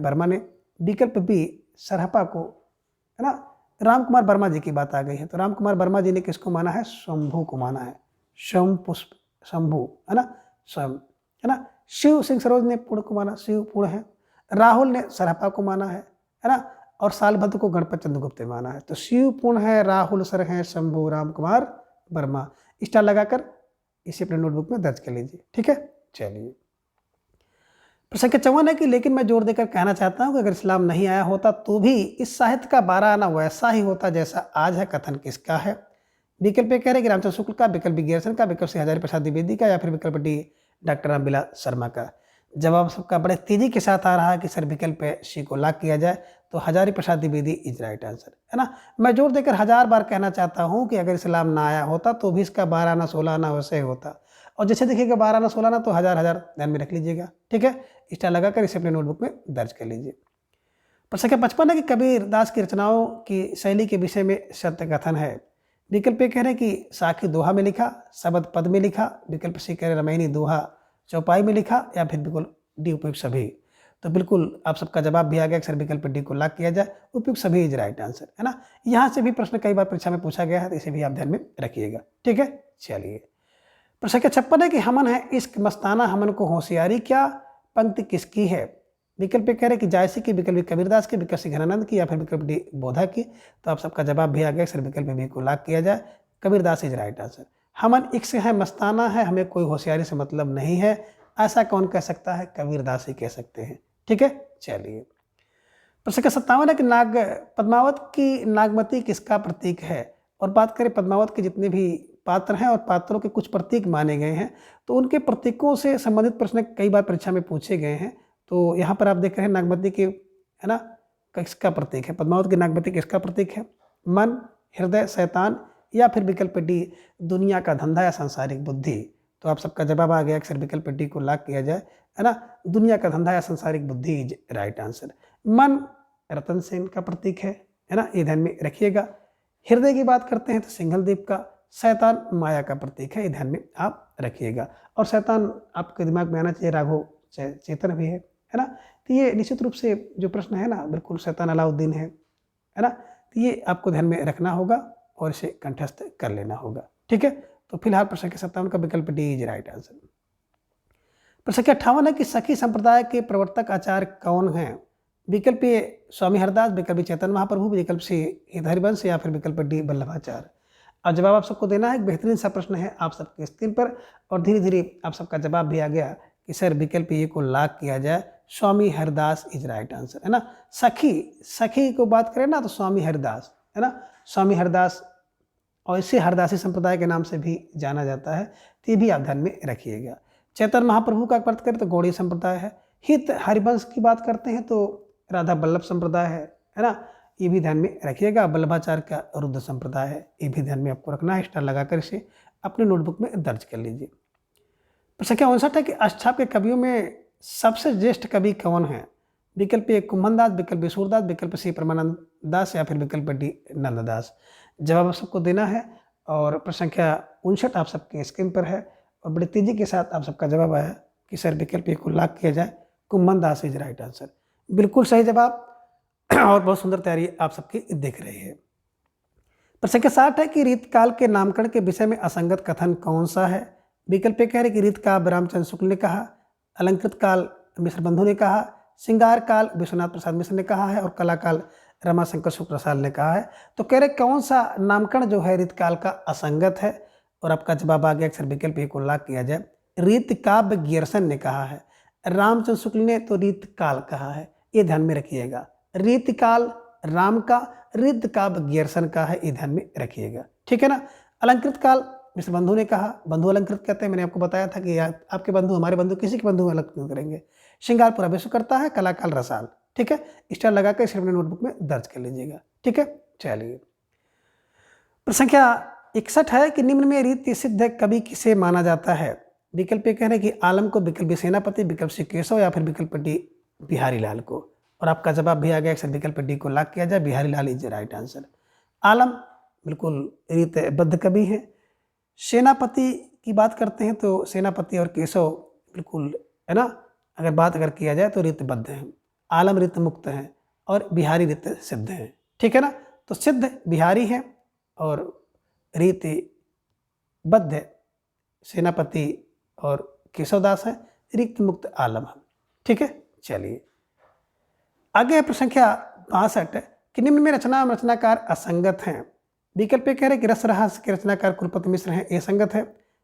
वर्मा ने विकल्प बी सरहपा को, है ना, राम कुमार वर्मा जी की बात आ गई है तो राम कुमार वर्मा जी ने किसको माना है? शंभू को माना है, शम पुष्प शंभू, है ना, स्वयं, है ना। शिव सिंह सरोज ने पूर्ण को माना, शिव पूर्ण है। राहुल ने सरहपा को माना है ना, और सालभद्र को गणपत चंद्रगुप्त ने माना है। तो शिव पूर्ण है, राहुल सर है, शंभू राम कुमार वर्मा। स्टार लगाकर इसे अपने नोटबुक में दर्ज कर लीजिए। ठीक है, चलिए प्रश्न संख्या 54 है कि लेकिन मैं जोर देकर कहना चाहता हूं कि अगर इस्लाम नहीं आया होता तो भी इस साहित्य का 12 आना वैसा ही होता जैसा आज है। कथन किसका है? विकल्प कह रहे हैं कि रामचंद्र शुक्ल का, विकल्प बी ग्यरसन का, विकल्प सी हजारी प्रसाद द्विवेदी का या फिर विकल्प डी डॉक्टर रामविलास शर्मा का। जवाब सबका बड़े तेजी के साथ आ रहा है कि सर विकल्प सी को लॉक किया जाए, तो Hazari Prasad Dwivedi is right answer, है ना। मैं जोर देकर 1000 बार कहना चाहता हूं कि अगर इस्लाम ना आया होता तो भी इसका 12 आना 16 आना वैसे ही होता। और जैसे देखिएगा 12 आना 16 आना तो हजार ध्यान में रख लीजिएगा। ठीक है, स्टार लगाकर इसे अपने नोटबुक में दर्ज कर लीजिए। प्रश्न संख्या 55 है कि कबीरदास की रचनाओं की शैली के विषय में सत्य कथन है। विकल्प कह रहे हैं कि साखी दोहा में लिखा, शब्द पद में लिखा, विकल्प सी कह रहे रामायणी दोहा चौपाई में लिखा या फिर विकल्प डी उपयुक्त सभी। तो बिल्कुल आप सबका जवाब भी आ गया, सर विकल्प डी को लॉक किया जाए, उपयुक्त सभी इज राइट आंसर, है ना। यहाँ से भी प्रश्न कई बार परीक्षा में पूछा गया है तो इसे भी आप ध्यान में रखिएगा। ठीक है, चलिए प्रश्न संख्या 56 है कि हमन है इश्क मस्ताना हमन को होशियारी क्या पंक्ति किसकी है? विकल्प कह रहे कि जायसी की, विकल्प कबीरदास की, विकल्प घनानंद की या फिर विकल्प डी बोधा की। तो आप सबका जवाब भी आ गया, सर विकल्प बी को लॉक किया जाए, कबीरदास इज राइट आंसर। हमन इश्क है मस्ताना है, हमें कोई होशियारी से मतलब नहीं है, ऐसा कौन कह सकता है? कबीरदास ही कह सकते हैं। ठीक है, चलिए प्रश्न संख्या 57 है कि पद्मावत की नागमती किसका प्रतीक है? और बात करें पद्मावत के जितने भी पात्र हैं और पात्रों के कुछ प्रतीक माने गए हैं तो उनके प्रतीकों से संबंधित प्रश्न कई बार परीक्षा में पूछे गए हैं। तो यहाँ पर आप देख रहे हैं नागमती के, है ना, किसका प्रतीक है? पद्मावत की नागमती किसका प्रतीक है? मन, हृदय, शैतान या फिर विकल्प डी दुनिया का धंधा या सांसारिक बुद्धि। तो आप सबका जवाब आ गया, अक्सर विकल्प डी को लॉक किया जाए, है ना, दुनिया का धंधा या सांसारिक बुद्धि इज राइट आंसर। मन रतन सेन का प्रतीक है ना, ये ध्यान में रखिएगा। हृदय की बात करते हैं तो सिंघलदीप का, शैतान माया का प्रतीक है, ये ध्यान में आप रखिएगा। और शैतान आपके दिमाग में आना चाहिए राघव चेतन भी है ना। तो ये निश्चित रूप से जो प्रश्न है ना, बिल्कुल शैतान अलाउद्दीन है ना। तो ये आपको ध्यान में रखना होगा और इसे कंठस्थ कर लेना होगा। ठीक है, तो फिलहाल प्रश्न संख्या 57 का विकल्प डी इज राइट आंसर। प्रश्न संख्या 58 है कि सखी संप्रदाय के प्रवर्तक आचार्य कौन हैं? विकल्प ए स्वामी हरदास, विकल्प चैतन्य महाप्रभु, विकल्प सी हरिवंश या फिर विकल्प डी वल्लभाचार्य। अब जवाब आप सबको देना है। एक बेहतरीन सा प्रश्न है आप सबके स्क्रीन पर, और धीरे धीरे आप सबका जवाब भी आ गया कि सर विकल्प ए को लॉक किया जाए, स्वामी हरिदास इज राइट आंसर, है ना। सखी, सखी को बात करें ना तो स्वामी हरिदास, है ना, स्वामी हरिदास, और इसे हरदासी संप्रदाय के नाम से भी जाना जाता है, तो ये भी आप ध्यान में रखिएगा। चैतन्य महाप्रभु का बात करें तो गौड़ीय संप्रदाय है। हित हरिवंश की बात करते हैं तो राधा वल्लभ संप्रदाय है ना, ये भी ध्यान में रखिएगा। वल्लभाचार्य का रुद्र संप्रदाय है, ये भी ध्यान में आपको रखना है। स्टार लगाकर इसे अपने नोटबुक में दर्ज कर लीजिए। प्रश्न संख्या 59 है कि अष्टाप के कवियों में सबसे ज्येष्ठ कवि कौन है? विकल्प ए कुम्भन दास, विकल्प बी सूरदास, विकल्प सी परमानंद दास, या फिर विकल्प डी नंददास। जवाब आप सबको देना है, और प्रश्न संख्या 59 आप सबके स्क्रीन पर है, और बड़ी तेजी के साथ आप सबका जवाब आया कि सर विकल्प ए को लॉक किया जाए, कुम्भन दास इज राइट आंसर। बिल्कुल सही जवाब, और बहुत सुंदर तैयारी आप सबकी दिख रही है। प्रश्न संख्या 60 है कि रीतकाल के नामकरण के विषय में असंगत कथन कौन सा है? विकल्प ए कह रहे कि रीत काव्य रामचंद्र शुक्ल ने कहा, अलंकृत काल मिश्र बंधु ने कहा, श्रृंगार काल विश्वनाथ प्रसाद मिश्र ने कहा है, और कला काल रमाशंकर सुप्रसाद ने कहा है। तो कह रहे कौन सा नामकरण जो है रीतकाल का असंगत है, और आपका जवाब आ गया अक्सर विकल्प ए को लॉक किया जाए, रीत काव्य गियर्सन ने कहा है। रामचंद्र शुक्ल ने तो रीतकाल कहा है, ये ध्यान में रखिएगा। रीतकाल राम का, रीत काव्य गियर्सन का है, ये ध्यान में रखिएगा, ठीक है ना। अलंकृत काल मिश्र बंधु ने कहा, बंधु अलंकृत कहते हैं, मैंने आपको बताया था कि आपके बंधु हमारे बंधु किसी के बंधु अलग क्यों करेंगे। श्रृंगार पूरा विश्व करता है, कलाकाल रसाल, ठीक है। स्टार लगाकर इसे अपने नोटबुक में दर्ज कर लीजिएगा, ठीक है। चलिए प्रश्न संख्या 61 है कि निम्न में रीति सिद्ध कवि किसे माना जाता है? विकल्प ए कह रहे हैं कि आलम को, विकल्प बी सेनापति, विकल्प सी केशव, या फिर विकल्प डी बिहारी लाल को। और आपका जवाब भी आ गया अक्सर विकल्प डी को लॉक किया जाए, बिहारी लाल इज राइट आंसर। आलम बिल्कुल रीतबद्ध कवि है। सेनापति की बात करते हैं तो सेनापति और केशव बिल्कुल, है ना, अगर किया जाए तो रीतबद्ध हैं। आलम रीत मुक्त हैं, और बिहारी रीत सिद्ध हैं, ठीक है ना। तो सिद्ध बिहारी है, और रीतिबद्ध सेनापति और केशवदास है, रीत मुक्त आलम है, ठीक है। चलिए आगे है प्रश्न संख्या 62 कि निम्न में रचनाकार असंगत हैं। विकल्प ए कह रहे कि रसरहास के रचनाकार कुलपति मिश्र हैं, ये संगत है।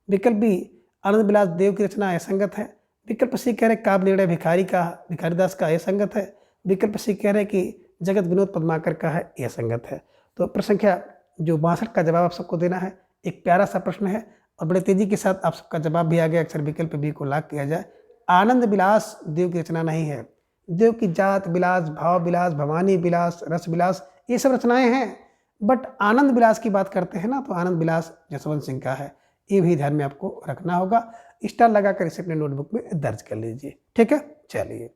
विकल्प बी आनंद विलास देव की रचना, ये संगत है। विकल्प सी कह रहे काव्य निर्णय भिखारीदास का, ये संगत है। विकल्प सी कह रहे कि जगत विनोद पद्माकर का है, यह संगत है। तो प्रश्न संख्या जो 62 का जवाब आप सबको देना है। एक प्यारा सा प्रश्न है, और बड़े तेजी के साथ आप सबका जवाब भी आ गया, अक्सर विकल्प बी को लॉक किया जाए। आनंद विलास देव की रचना नहीं है। देव की जात विलास, भाव विलास, भवानी विलास, रस विलास, ये सब रचनाएं हैं, बट आनंद विलास की बात करते हैं ना, तो आनंद विलास जसवंत सिंह का है, ये भी ध्यान में आपको रखना होगा। स्टार लगाकर इसे अपने नोटबुक में दर्ज कर लीजिए, ठीक है। चलिए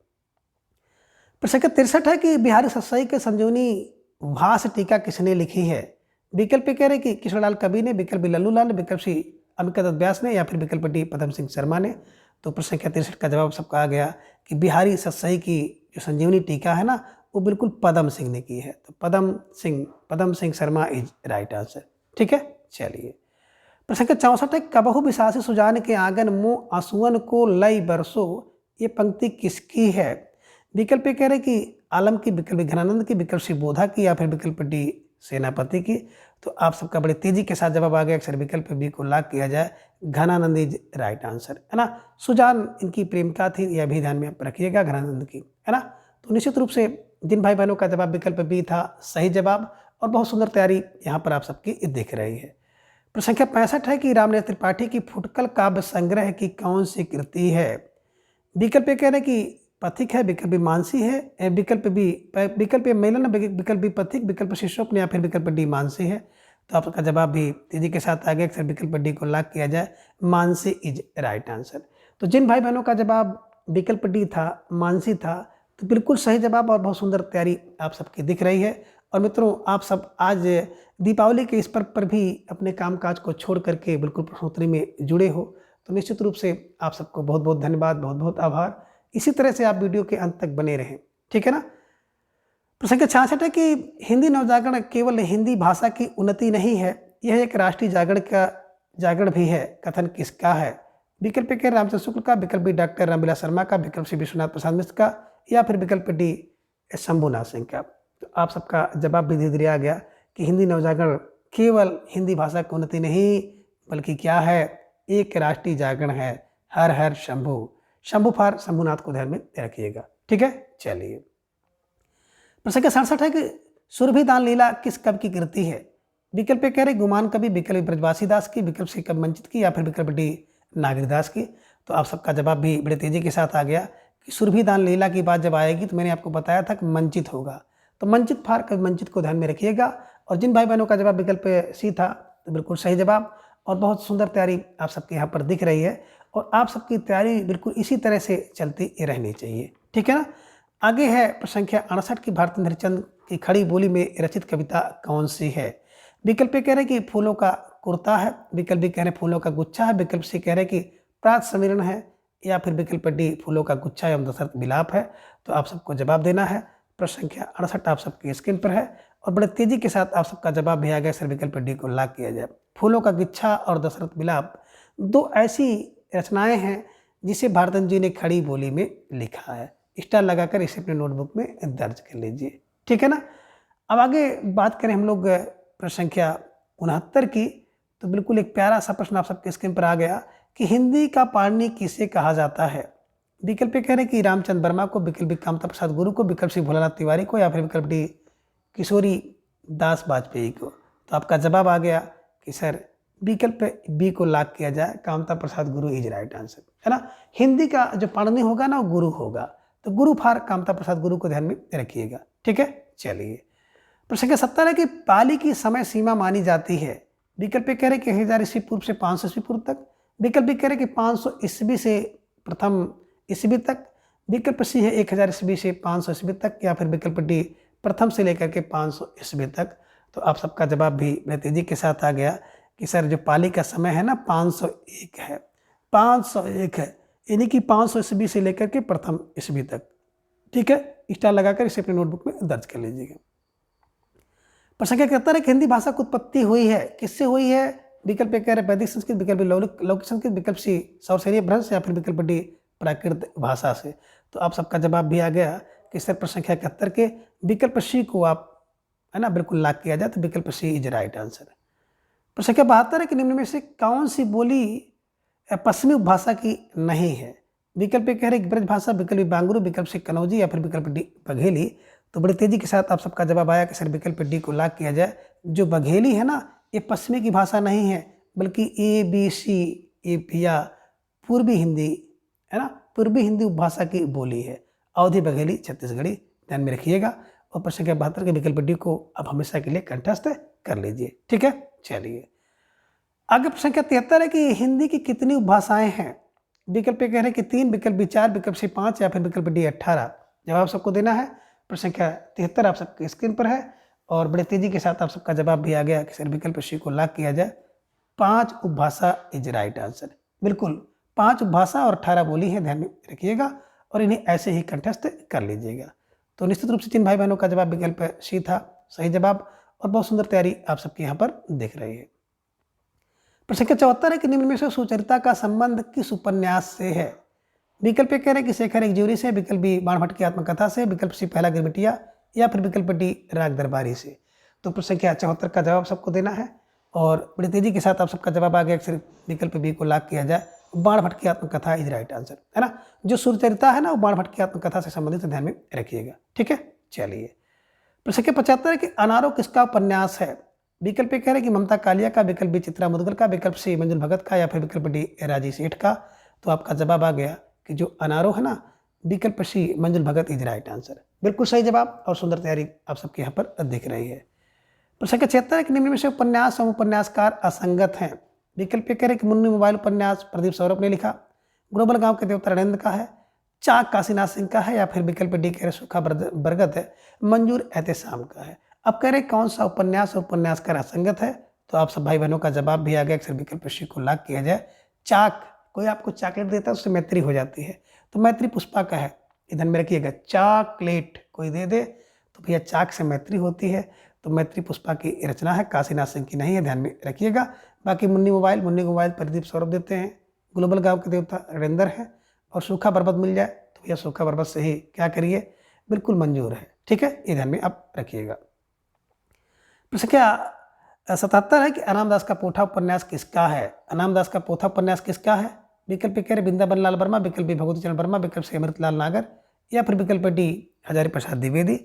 प्रश्न संख्या 63 है कि बिहारी सत्सई के संजीवनी भास टीका किसने लिखी है? विकल्प कह रहे कि कृष्णलाल कवि ने, विकल्प बी लल्लू लाल, विकल्प सी अंबिका दत्त व्यास ने, या फिर विकल्प डी पदम सिंह शर्मा ने। तो प्रश्न संख्या 63 का जवाब सबका आ गया कि बिहारी सत्सई की जो संजीवनी टीका है ना, वो बिल्कुल पदम सिंह ने की है। तो Padam Singh Sharma is right answer, ठीक है। चलिए प्रश्न संख्या 64 है कबहू बिसासी सुजान के आंगन मुँह आंसुअन को लई बरसो, ये पंक्ति किसकी है? विकल्प कह रहे कि आलम की, विकल्प घनानंद की, विकल्प सी बोधा की, या फिर विकल्प डी सेनापति की। तो आप सबका बड़ी तेजी के साथ जवाब आ गया, अक्सर विकल्प बी को लॉक किया जाए, घनानंद इज राइट आंसर, है ना। सुजान इनकी प्रेमिका थी, यह भी ध्यान में आप रखिएगा, घनानंद की, है ना। तो निश्चित रूप से जिन भाई बहनों का जवाब विकल्प बी था सही जवाब, और बहुत सुंदर तैयारी यहाँ पर आप सबकी दिख रही है। प्रश्न संख्या 65 है कि रामनेत्र त्रिपाठी की फुटकल काव्य संग्रह की कौन सी कृति है? विकल्प कह रहे कि पथिक है, विकल्प बी मानसी है, विकल्प मेलन, विकल्प बी पथिक, विकल्प शिशोपन, या फिर विकल्प डी मानसी है। तो आपका जवाब भी तेजी के साथ आ गया, अक्सर विकल्प डी को लॉक किया जाए, मानसी इज राइट आंसर। तो जिन भाई बहनों का जवाब विकल्प डी था, मानसी था, तो बिल्कुल सही जवाब, और बहुत सुंदर तैयारी आप सबकी दिख रही है। और मित्रों, आप सब आज दीपावली के इस पर्व पर भी अपने कामकाज को छोड़ करके बिल्कुल प्रश्नोत्तरी में जुड़े हो, तो निश्चित रूप से आप सबको बहुत बहुत धन्यवाद, बहुत बहुत आभार। इसी तरह से आप वीडियो के अंत तक बने रहें, ठीक है ना। प्रश्न संख्या 66 है कि हिंदी नवजागरण केवल हिंदी भाषा की उन्नति नहीं है, यह एक राष्ट्रीय जागरण भी है, कथन किसका है? विकल्प के रामचंद्र शुक्ल का, विकल्प बी डॉक्टर रामविलास शर्मा का, विकल्प सी विश्वनाथ प्रसाद मिश्र का, या फिर विकल्प डी शंभुनाथ सिंह का। तो आप सबका जवाब भी धीरे धीरे आ गया कि हिंदी नवजागरण केवल हिंदी भाषा की उन्नति नहीं, बल्कि क्या है, एक राष्ट्रीय जागरण है। हर हर शंभू। शंभू फॉर शंभुनाथ को ध्यान में रखिएगा। ठीक है, चलिए। प्रश्न संख्या 67 है कि सुरभिदान लीला किस कवि की कृति है? विकल्प ए कह रहे गुमान कवि, विकल्प ब्रजवासी दास की, विकल्प सी कवि मंचित की, या फिर विकल्प डी नागरी दास की। तो आप सबका जवाब भी बड़े तेजी के साथ आ गया कि सुरभिदान लीला की बात जब आएगी तो मैंने आपको बताया था कि मंचित होगा, तो मंचित फार कवि मंचित को ध्यान में रखिएगा। और जिन भाई बहनों का जवाब विकल्प सी था तो बिल्कुल सही जवाब, और बहुत सुंदर तैयारी आप सबके यहाँ पर दिख रही है, और आप सबकी तैयारी बिल्कुल इसी तरह से चलती रहनी चाहिए। ठीक है ना। आगे है प्रश्न संख्या 68 की भारतेंद्र हरिश्चंद्र की खड़ी बोली में रचित कविता कौन सी है? विकल्प ए कह रहे कि फूलों का कुर्ता है, विकल्प बी कह रहे फूलों का गुच्छा है, विकल्प सी कह रहे कि प्रात समीरण है, या फिर विकल्प डी फूलों का गुच्छा एवं दशरथ विलाप है। तो आप सबको जवाब देना है। प्रश्न संख्या 68 आप सबकी स्क्रीन पर है, और बड़े तेजी के साथ आप सबका जवाब भी आ गया सर, विकल्प डी को लॉक किया जाए। फूलों का गुच्छा और दशरथ विलाप दो ऐसी रचनाएं हैं जिसे भारतेंद्र जी ने खड़ी बोली में लिखा है। स्टार लगाकर इसे अपने नोटबुक में दर्ज कर लीजिए। ठीक है ना। अब आगे बात करें हम लोग प्रश्न संख्या 69 की, तो बिल्कुल एक प्यारा सा प्रश्न आप सबके स्क्रीन पर आ गया कि हिंदी का पाणिनि किसे कहा जाता है? विकल्प कह रहे कि रामचंद्र वर्मा को, विकल्प बी कामता प्रसाद गुरु को, विकल्प सी भोलानाथ तिवारी को, या फिर विकल्प डी किशोरी दास वाजपेयी को। तो आपका जवाब आ गया कि सर विकल्प बी को लॉक किया जाए, कामता प्रसाद गुरु इज राइट आंसर, है ना। हिंदी का जो पाणिनि होगा ना वो गुरु होगा, तो गुरु फार कामता प्रसाद गुरु को ध्यान में रखिएगा। ठीक है, चलिए। प्रश्न संख्या 70 है कि पाली की समय सीमा मानी जाती है। विकल्प कह रहे कि 1000 ईस्वी पूर्व से 500 ईस्वी पूर्व तक, विकल्प कह रहे कि 500 ईस्वी से प्रथम ईस्वी तक, विकल्प सी है 1000 ईस्वी से 500 ईस्वी तक, या फिर विकल्प डी प्रथम से लेकर के 500 ईस्वी तक। तो आप सबका जवाब भी बड़े तेजी के साथ आ गया कि सर जो पाली का समय है ना 501 है, 501 है, यानी कि 500 ईस्वी से लेकर के प्रथम ईस्वी तक। ठीक है, स्टार लगाकर इसे अपने नोटबुक में दर्ज कर लीजिएगा। प्रश्न क्या कहता है कि हिंदी भाषा की उत्पत्ति हुई है, किससे हुई है? विकल्प कह रहे वैदिक संस्कृत, विकल्प लौकिक संस्कृत, विकल्प सी सौरसेनीय भ्रंश, या फिर विकल्प डी प्राकृत भाषा से। तो आप सबका जवाब भी आ गया कि सर प्रश्न संख्या 71 के विकल्प सी को आप, है ना, बिल्कुल लॉक किया जाए, तो विकल्प सी इज राइट आंसर। प्रश्न संख्या 72 है कि निम्न में से कौन सी बोली पश्चिमी उपभाषा की नहीं है? विकल्प कह रहे ब्रज भाषा, विकल्प बांगरू, विकल्प सी कनौजी, या फिर विकल्प डी बघेली। तो बड़ी तेजी के साथ आप सबका जवाब आया कि सर विकल्प डी को लॉक किया जाए। जो बघेली है ना ये पश्चिमी की भाषा नहीं है, बल्कि ABC ये भैया पूर्वी हिंदी, है ना, पूर्वी हिंदी उपभाषा की बोली है। अवधी बघेली छत्तीसगढ़ी, ध्यान में रखिएगा। और प्रश्न संख्या 72 के विकल्प डी को आप हमेशा के लिए कंठस्थ कर लीजिए। ठीक है, चलिए। आगे प्रश्न संख्या 73 है कि हिंदी की कितनी उपभाषाएं हैं? विकल्प कह रहे हैं कि 3, विकल्प बी 4, विकल्प सी 5, या फिर विकल्प डी 18। जवाब सबको देना है। प्रश्न संख्या 73 आप सबकी स्क्रीन पर है, और बड़े तेजी के साथ आप सबका जवाब भी आ गया कि सर विकल्प सी को लॉक किया जाए। 5 उपभाषा इज राइट आंसर। बिल्कुल 5 उपभाषा और 18 बोली है, ध्यान में रखिएगा, और इन्हें ऐसे ही कंठस्थ कर लीजिएगा। तो निश्चित रूप से 3 भाई बहनों का जवाब विकल्प सी था सही जवाब, और बहुत सुंदर तैयारी आप सबके यहाँ पर दिख रही है। प्रश्न संख्या 74 है कि निम्न में से सुचरिता का संबंध किस उपन्यास से है? विकल्प कह रहे हैं कि शेखर एक ज्यूरी से, विकल्प बी बाणभट्ट की आत्मकथा से, विकल्प सी पहला गिरमिटिया, या फिर विकल्प डी राग दरबारी से। तो प्रश्न संख्या 74 का जवाब सबको देना है, और बड़ी तेजी के साथ आप सबका जवाब आ गया सिर्फ विकल्प बी को लॉक किया जाए। बाणभट्ट की आत्मकथा इज राइट आंसर, है ना। जो सुचरिता है ना वो बाणभट्ट की आत्मकथा से संबंधित, ध्यान में रखिएगा। ठीक है, चलिए। प्रश्न संख्या 75 है कि अनारो किसका उपन्यास है? विकल्प कह रहे कि ममता कालिया का, विकल्प बी चित्रा मुदगल का, विकल्प सी मंजुल भगत का, या फिर विकल्प डी राजी सेठ का। तो आपका जवाब आ गया कि जो अनारो है ना विकल्प सी मंजुल भगत इज राइट आंसर। बिल्कुल सही जवाब, और सुंदर तैयारी आप सबके यहाँ पर दिख रही है। प्रश्न संख्या 76 है कि निम्न में से उपन्यास और उपन्यासकार असंगत हैं। विकल्प कह रहे कि मुन्नी मोबाइल उपन्यास प्रदीप सौरभ ने लिखा, ग्लोबल गांव के देवता रणेंद्र का है, चाक काशीनाथ सिंह का है, या फिर विकल्प डी कह रहे सूखा बरगद है मंजूर एहतेशाम का है। अब कह रहे कौन सा उपन्यास और उपन्यासकार असंगत है? तो आप सब भाई बहनों का जवाब भी आ गया कि विकल्प सी को लॉक किया जाए। चाक, कोई आपको चॉकलेट देता है उससे मैत्री हो जाती है, तो मैत्री पुष्पा का है, ध्यान में रखिएगा। चॉकलेट कोई दे दे तो भैया चाक से मैत्री होती है, तो मैत्री पुष्पा की रचना है, काशीनाथ सिंह की नहीं है, ध्यान में रखिएगा। बाकी मुन्नी मोबाइल प्रदीप सौरभ देते हैं, ग्लोबल गांव के देवता रणेंद्र है, और सूखा बरबद मिल जाए तो भैया सूखा बरबद से ही क्या करिए, बिल्कुल मंजूर है। ठीक है, ये ध्यान में आप रखिएगा। प्रश्न संख्या 77 है कि अनामदास का पोथा उपन्यास किसका है। अनामदास का पोथा उपन्यास किसका है। विकल्प कह रहे वृंदावन लाल वर्मा, विकल्प बी भगवती चरण वर्मा, विकल्प सी अमृतलाल नागर, या फिर विकल्प डी हजारी प्रसाद द्विवेदी।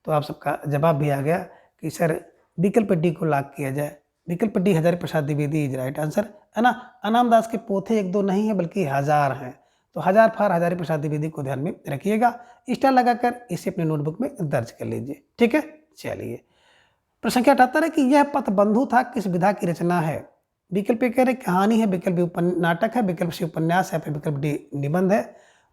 तो आप सबका जवाब भी आ गया कि सर विकल्प डी को लॉक किया जाए। विकल्प D Hazari Prasad Dwivedi is right answer, है ना। अनामदास के पोथे एक दो नहीं है बल्कि हजार हैं, तो हजार फार हजारी प्रसाद द्विवेदी को ध्यान में रखिएगा। स्टार लगाकर इसे अपने नोटबुक में दर्ज कर लीजिए, ठीक है। चलिए प्रश्न संख्या 78 है कि यह पथबंधु था किस विधा की रचना है। विकल्प कह रहे कहानी है, विकल्प बी नाटक है, विकल्प सी उपन्यास है, फिर विकल्प डी निबंध है।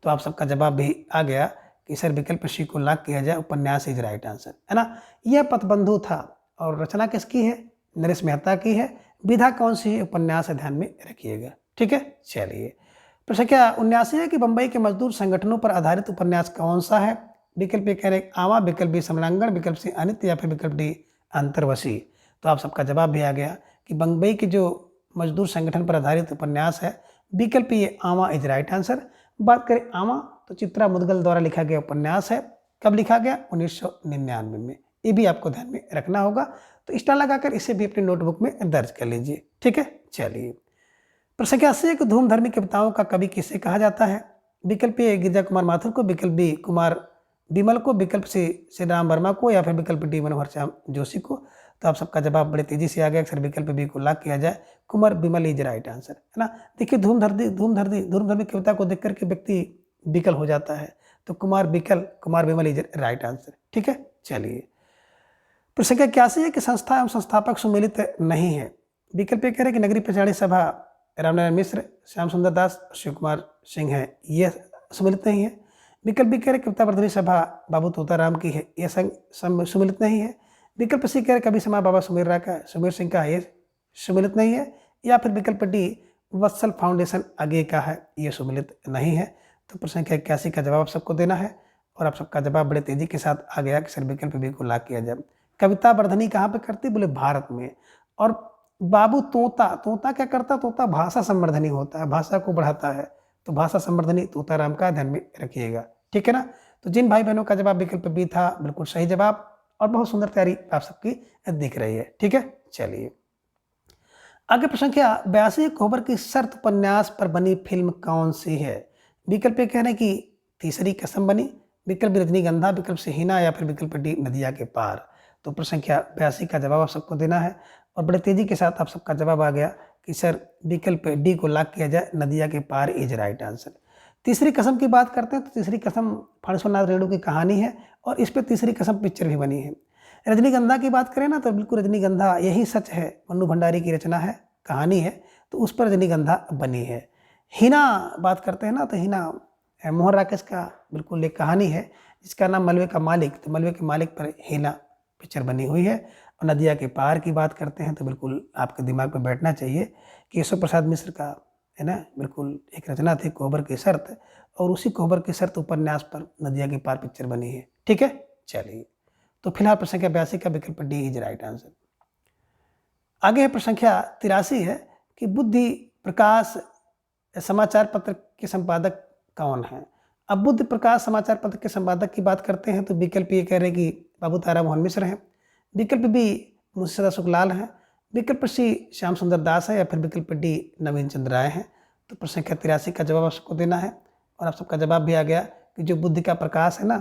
तो आप सबका जवाब भी आ गया कि सर विकल्प सी को लॉक किया जाए, उपन्यास इज राइट आंसर, है ना। यह पथबंधु था और रचना किसकी है, नरेश मेहता की है। विधा कौन सी है, उपन्यास है, ध्यान में रखिएगा, ठीक है। चलिए प्रश्न संख्या 79 है कि बंबई के मजदूर संगठनों पर आधारित उपन्यास कौन सा है। विकल्प कह रहे आवा, विकल्प बी समरांगण, विकल्प सी अनित्य, या फिर विकल्प डी अंतर्वशी। तो आप सबका जवाब भी आ गया कि बंबई के जो मजदूर संगठन पर आधारित उपन्यास है, विकल्प ये आवा इज राइट आंसर। बात करें आवा तो चित्रा मुदगल द्वारा लिखा गया उपन्यास है। कब लिखा गया, 1999 में। ये भी आपको ध्यान में रखना होगा, तो स्टार लगाकर इसे भी अपनी नोटबुक में दर्ज कर लीजिए, ठीक है। चलिए प्रश्न संख्या 80 है कि धूमधर्मी कविताओं का कवि किसे कहा जाता है। विकल्प ए गिरिजा कुमार माथुर को, विकल्प बी कुमार विमल को, विकल्प सी श्री राम वर्मा को, या फिर विकल्प डी मनोहर श्याम जोशी को। तो आप सबका जवाब बड़े तेजी से आ गया, अक्सर विकल्प बी को लॉक किया जाए, कुमार विमल इज राइट आंसर, है ना। देखिए धूमधर्मी कविता को देख करके व्यक्ति विकल हो जाता है, तो कुमार विमल इज राइट आंसर, ठीक है। चलिए प्रश्न संख्या 81 है कि संस्था एवं संस्थापक सुमेलित नहीं है। विकल्प कह रहे कि नगरीय प्रचारणी सभा रामनारायण मिश्र, श्याम सुंदर दास, शिव कुमार सिंह है, यह सम्मिलित नहीं है। विकल्प बी कह रहे कविता वर्धनी सभा बाबू तोताराम की है, यह सम्मिलित नहीं है। विकल्प सी कह रहे कवि समा बाबा सुमेर सिंह का है, ये सम्मिलित नहीं है। या फिर विकल्प डी वत्सल फाउंडेशन आगे का है, ये सम्मिलित नहीं है। तो प्रश्न संख्या 81 का जवाब सबको देना है, और आप सबका जवाब बड़े तेजी के साथ आ गया कि सर विकल्प बी को लॉक किया जाए। कविता वर्धनी कहाँ पे करती, बोले भारत में। और बाबू तोता क्या करता, तोता भाषा संवर्धनी होता है, भाषा को बढ़ाता है, तो भाषा संवर्धनी तोताराम का ध्यान में रखिएगा, ठीक है ना। तो जिन भाई बहनों का जवाब विकल्प बी था, बिल्कुल सही जवाब, और बहुत सुंदर तैयारी आप सबकी दिख रही है, ठीक है। चलिए आगे प्रश्न संख्या 82, कोहबर की शर्त उपन्यास पर बनी फिल्म कौन सी है। विकल्प कह रहे कि तीसरी कसम बनी, विकल्प रजनीगंधा, विकल्प से हिना, या फिर विकल्प डी नदिया के पार। तो प्रश्न संख्या 82 का जवाब आप सबको देना है, और बड़े तेजी के साथ आप सबका जवाब आ गया कि सर विकल्प डी को लॉक किया जाए, नदिया के पार इज राइट आंसर। तीसरी कसम की बात करते हैं तो तीसरी कसम फणीश्वरनाथ रेणु की कहानी है, और इस पर तीसरी कसम पिक्चर भी बनी है। रजनीगंधा की बात करें ना तो बिल्कुल रजनीगंधा यही सच है, मन्नू भंडारी की रचना है, कहानी है, तो उस पर रजनीगंधा बनी है। हिना बात करते हैं ना तो हिना मोहन राकेश का बिल्कुल एक कहानी है, जिसका नाम मलबे का मालिक, तो मलबे के मालिक पर हिना पिक्चर बनी हुई है। और नदिया के पार की बात करते हैं तो बिल्कुल आपके दिमाग में बैठना चाहिए कि केशव प्रसाद मिश्र का, है ना, बिल्कुल एक रचना थी कोहबर की शर्त, और उसी कोहबर की शर्त उपन्यास पर नदिया के पार पिक्चर बनी है, ठीक है। चलिए तो फिलहाल प्रश्न संख्या 82 का विकल्प डी इज राइट आंसर। आगे है प्रश्न संख्या 83 है कि बुद्धि प्रकाश समाचार पत्र के संपादक कौन है। अब बुद्धि प्रकाश समाचार पत्र के संपादक की बात करते हैं तो विकल्प ये कह रहे कि बाबू तारा मोहन मिश्र हैं, विकल्प बी मुंशी सदा सुखलाल हैं, विकल्प सी श्याम सुंदर दास है, या फिर विकल्प डी नवीन चंद्र राय हैं। तो प्रश्न संख्या 83 का जवाब आपको देना है, और आप सबका जवाब भी आ गया कि जो बुद्धि का प्रकाश है ना,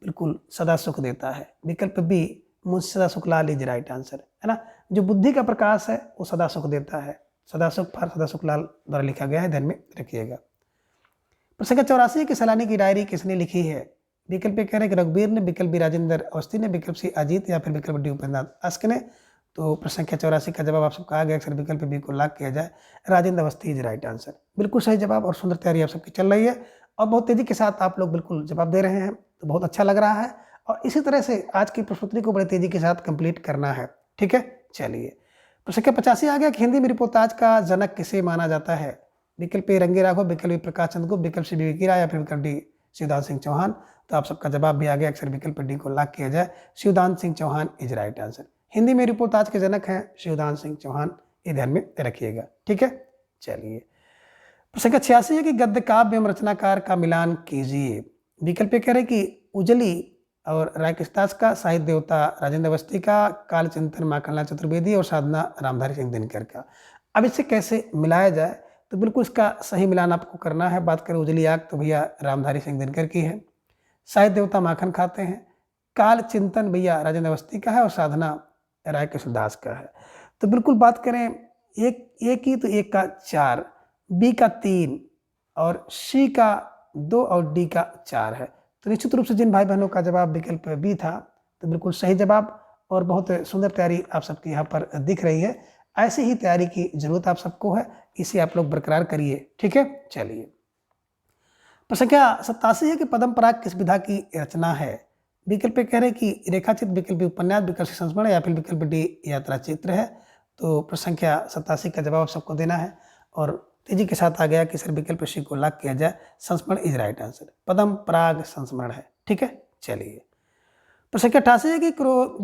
बिल्कुल सदा सुख देता है। विकल्प बी मुंशी सदा सुखलाल इज राइट आंसर, है ना। जो बुद्धि का प्रकाश है वो सदा सुख देता है, सदा सुख फॉर सदा सुखलाल द्वारा लिखा गया है, ध्यान में रखिएगा। प्रश्न संख्या 84 की सैलानी की डायरी किसने लिखी है। विकल्प कह रहे हैं कि रघुबीर ने, विकल्प बी राजेंद्र अवस्थी ने, विकल्प सी अजीत, या फिर विकल्प डी उपेंद्रनाथ अश्क ने। तो प्रश्न संख्या 84 का जवाब आप सबका आ गया, अक्सर विकल्प बी को लॉक किया जाए, Rajendra Awasthi is right answer. बिल्कुल सही जवाब, और सुंदर तैयारी आप सबकी चल रही है, और बहुत तेजी के साथ आप लोग बिल्कुल जवाब दे रहे हैं, तो बहुत अच्छा लग रहा है। और इसी तरह से आज की प्रश्नोत्तरी को बड़े तेजी के साथ कंप्लीट करना है, ठीक है। चलिए प्रश्न संख्या 85 आ गया कि हिंदी में रिपोर्टाज का जनक किसे माना जाता है। विकल्प ए रंगे राघव, विकल्प बी प्रकाश चंद्र गुप्त, विकल्प सी विवेकी राय, या फिर विकल्प डी शिवदान सिंह चौहान। तो आप सबका जवाब भी आ गया, अक्सर विकल्प डी को लॉक किया जाए, Shivdan Singh Chauhan is right answer. Hindi में रिपोर्टाज के जनक हैं शिवदान सिंह चौहान, ये ध्यान में रखिएगा, ठीक है। चलिए प्रश्न संख्या 86 है कि गद्य काव्य एवं रचनाकार का मिलान कीजिए। विकल्प कह रहे कि उजली और राय कृष्णदास का, साहित्य देवता राजेंद्र अवस्थी का, काल चिंतन माखनलाल चतुर्वेदी और साधना रामधारी सिंह दिनकर का। अब इसे कैसे मिलाया जाए, तो बिल्कुल इसका सही मिलान आपको करना है। बात करें उजली आग तो भैया रामधारी सिंह दिनकर की है, साहित्य देवता माखन खाते हैं, काल चिंतन भैया राजेंद्र अवस्थी का है और साधना राय कृष्णदास का है। तो बिल्कुल बात करें एक की तो एक का 4, बी का 3 और सी का 2 और डी का 4 है। तो निश्चित रूप से जिन भाई बहनों का जवाब विकल्प बी था, तो बिल्कुल सही जवाब और बहुत सुंदर तैयारी आप सबकी यहाँ पर दिख रही है। ऐसी ही तैयारी की जरूरत आप सबको है, इसे आप लोग बरकरार करिए। ठीक है, चलिए। प्रश्न संख्या 87 है कि पद्म पराग किस विधा की रचना है। विकल्प पे कह रहे कि रेखाचित्र, विकल्प उपन्यास, विकल्प संस्मरण या फिर विकल्प डी यात्रा चित्र है। तो प्रश्न संख्या 87 का जवाब सबको देना है और तेजी के साथ आ गया कि सर विकल्प सी को लॉक किया जाए, संस्मरण इज राइट आंसर, पद्म पराग संस्मरण है। ठीक है, चलिए। प्रश्न संख्या 88 है कि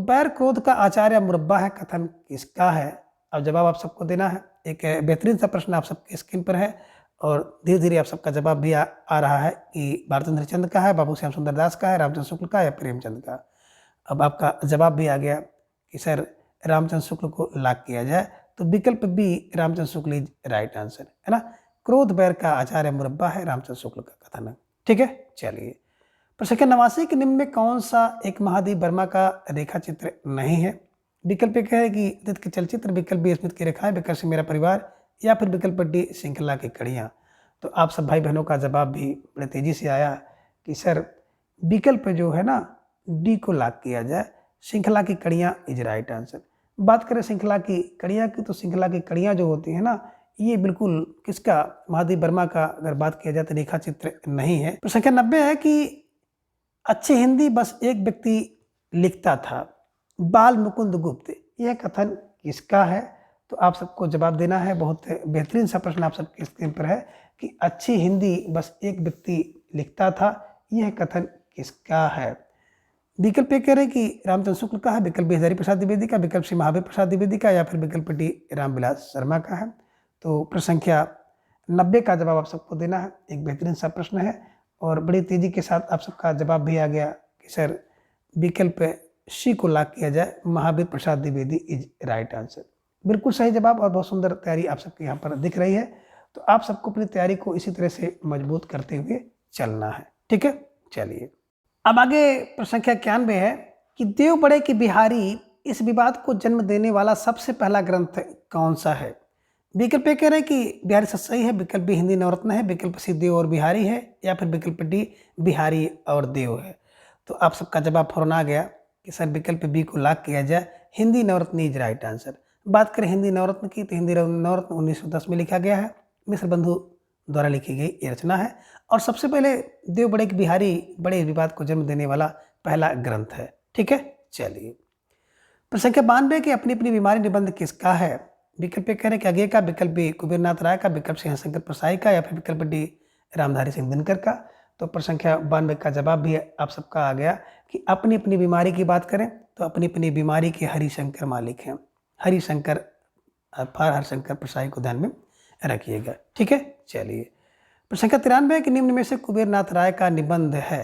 बैर क्रोध का आचार्य मुरब्बा है, कथन किसका है। अब जवाब आप सबको देना है। एक बेहतरीन सा प्रश्न आप सबके स्क्रीन पर है और धीरे धीरे आप सबका जवाब भी आ रहा है कि भारतेंद्र हरिश्चंद्र का है, बाबू श्याम सुंदर दास का है, रामचंद्र शुक्ल का या प्रेमचंद का। अब आपका जवाब भी आ गया कि सर रामचंद्र शुक्ल को लॉक किया जाए, तो विकल्प B Ramchandra Shukla is right answer है ना। क्रोध बैर का आचार्य मुरब्बा है रामचंद्र शुक्ल का कथन है। ठीक है, चलिए। प्रश्न संख्या 89 के निम्न में कौन सा एक महादेव वर्मा का रेखा चित्र नहीं है। विकल्प एक है कि अतीत के चलचित्र, विकल्प बी स्मृति की रेखाएं, विकल्प सी मेरा परिवार या फिर विकल्प डी श्रृंखला की कड़ियाँ। तो आप सब भाई बहनों का जवाब भी बड़े तेजी से आया कि सर विकल्प जो है ना डी को लॉक किया जाए, श्रृंखला की कड़ियाँ इज राइट आंसर। बात करें श्रृंखला की कड़ियाँ की, तो श्रृंखला की कड़ियाँ जो होती है ना, ये बिल्कुल किसका, महादेव वर्मा का अगर बात किया जाए तो रेखा चित्र नहीं है। प्रश्न संख्या 90 है कि अच्छी हिंदी बस एक व्यक्ति लिखता था, बाल मुकुंद गुप्त, यह कथन किसका है। तो आप सबको जवाब देना है। बहुत बेहतरीन सा प्रश्न आप सबके स्क्रीन पर है कि अच्छी हिंदी बस एक व्यक्ति लिखता था, यह कथन किसका है। विकल्प ए कह रहे कि रामचंद्र शुक्ल का है, विकल्प बी हजारी प्रसाद द्विवेदी का, विकल्प सी महावीर प्रसाद द्विवेदी का या फिर विकल्प डी रामविलास शर्मा का है। तो प्रश्न संख्या 90 का जवाब आप सबको देना है। एक बेहतरीन सा प्रश्न है और बड़ी तेजी के साथ आप सबका जवाब भी आ गया कि सर विकल्प सी को लॉक किया जाए, Mahavir Prasad Dwivedi is right answer. बिल्कुल सही जवाब और बहुत सुंदर तैयारी आप सबके यहाँ पर दिख रही है। तो आप सबको अपनी तैयारी को इसी तरह से मजबूत करते हुए चलना है। ठीक है, चलिए। अब आगे प्रश्न संख्या 91 है कि देव बड़े की बिहारी इस विवाद को जन्म देने वाला सबसे पहला ग्रंथ कौन सा है। विकल्प कह रहे हैं कि बिहारी सही है, विकल्प बी हिंदी नवरत्न है, विकल्प सी देव और बिहारी है या फिर विकल्प डी बिहारी और देव है। तो आप सबका जवाब फौरन आ गया कि सर विकल्प बी को लॉक किया जाए, हिंदी नवरत्न इज राइट आंसर। बात करें हिंदी नवरत्न की, तो हिंदी नवरत्न 1910 में लिखा गया है, मिश्र बंधु द्वारा लिखी गई ये रचना है और सबसे पहले देव बड़े की बिहारी बड़े विवाद को जन्म देने वाला पहला ग्रंथ है। ठीक है, चलिए। प्रश्न संख्या 92 की अपनी अपनी बीमारी निबंध किसका है। विकल्प कह रहे कि आगे का, विकल्प बी कुबेरनाथ राय का, विकल्प सी हरिशंकर प्रसाई का या फिर विकल्प डी रामधारी सिंह दिनकर का। तो प्रश्न संख्या 92 का जवाब भी आप सबका आ गया कि अपनी अपनी बीमारी की बात करें तो अपनी अपनी बीमारी के हरिशंकर मालिक हैं, हरिशंकर हरिशंकर प्रसाई को ध्यान में रखिएगा। ठीक है, चलिए। प्रश्न संख्या 93 के निम्न में से कुबेरनाथ राय का निबंध है।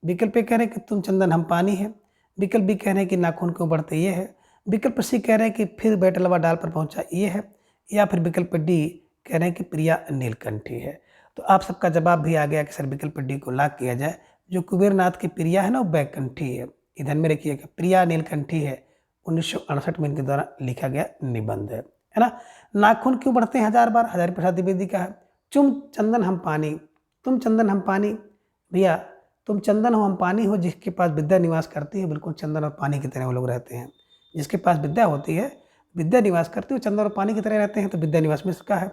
विकल्प कह रहे हैं कि तुम चंदन हम पानी है, विकल्प बी कह रहे हैं कि नाखून क्यों बढ़ते ये है, विकल्प सी कह रहे हैं कि फिर बैटलवा डाल पर पहुंचा ये है या फिर विकल्प डी कह रहे हैं कि प्रिया नीलकंठी है। तो आप सबका जवाब भी आ गया कि सर विकल्प डी को लॉक किया जाए। जो कुबेरनाथ की प्रिया है ना वो बैकंठी है, ध्यान में रखिएगा, प्रिया नीलकंठी है, 1968 में इनके द्वारा लिखा गया निबंध है ना। नाखून क्यों बढ़ते हैं 1000 बार, हजारी प्रसाद द्विवेदी का है। तुम चंदन हम पानी, तुम चंदन हम पानी, भैया तुम चंदन हो हम पानी हो, जिसके पास विद्या निवास करती है, बिल्कुल चंदन और पानी की तरह वो लोग रहते हैं। जिसके पास विद्या होती है, विद्या निवास करती है, चंदन और पानी की तरह रहते हैं, तो विद्या निवास मिश्र का है।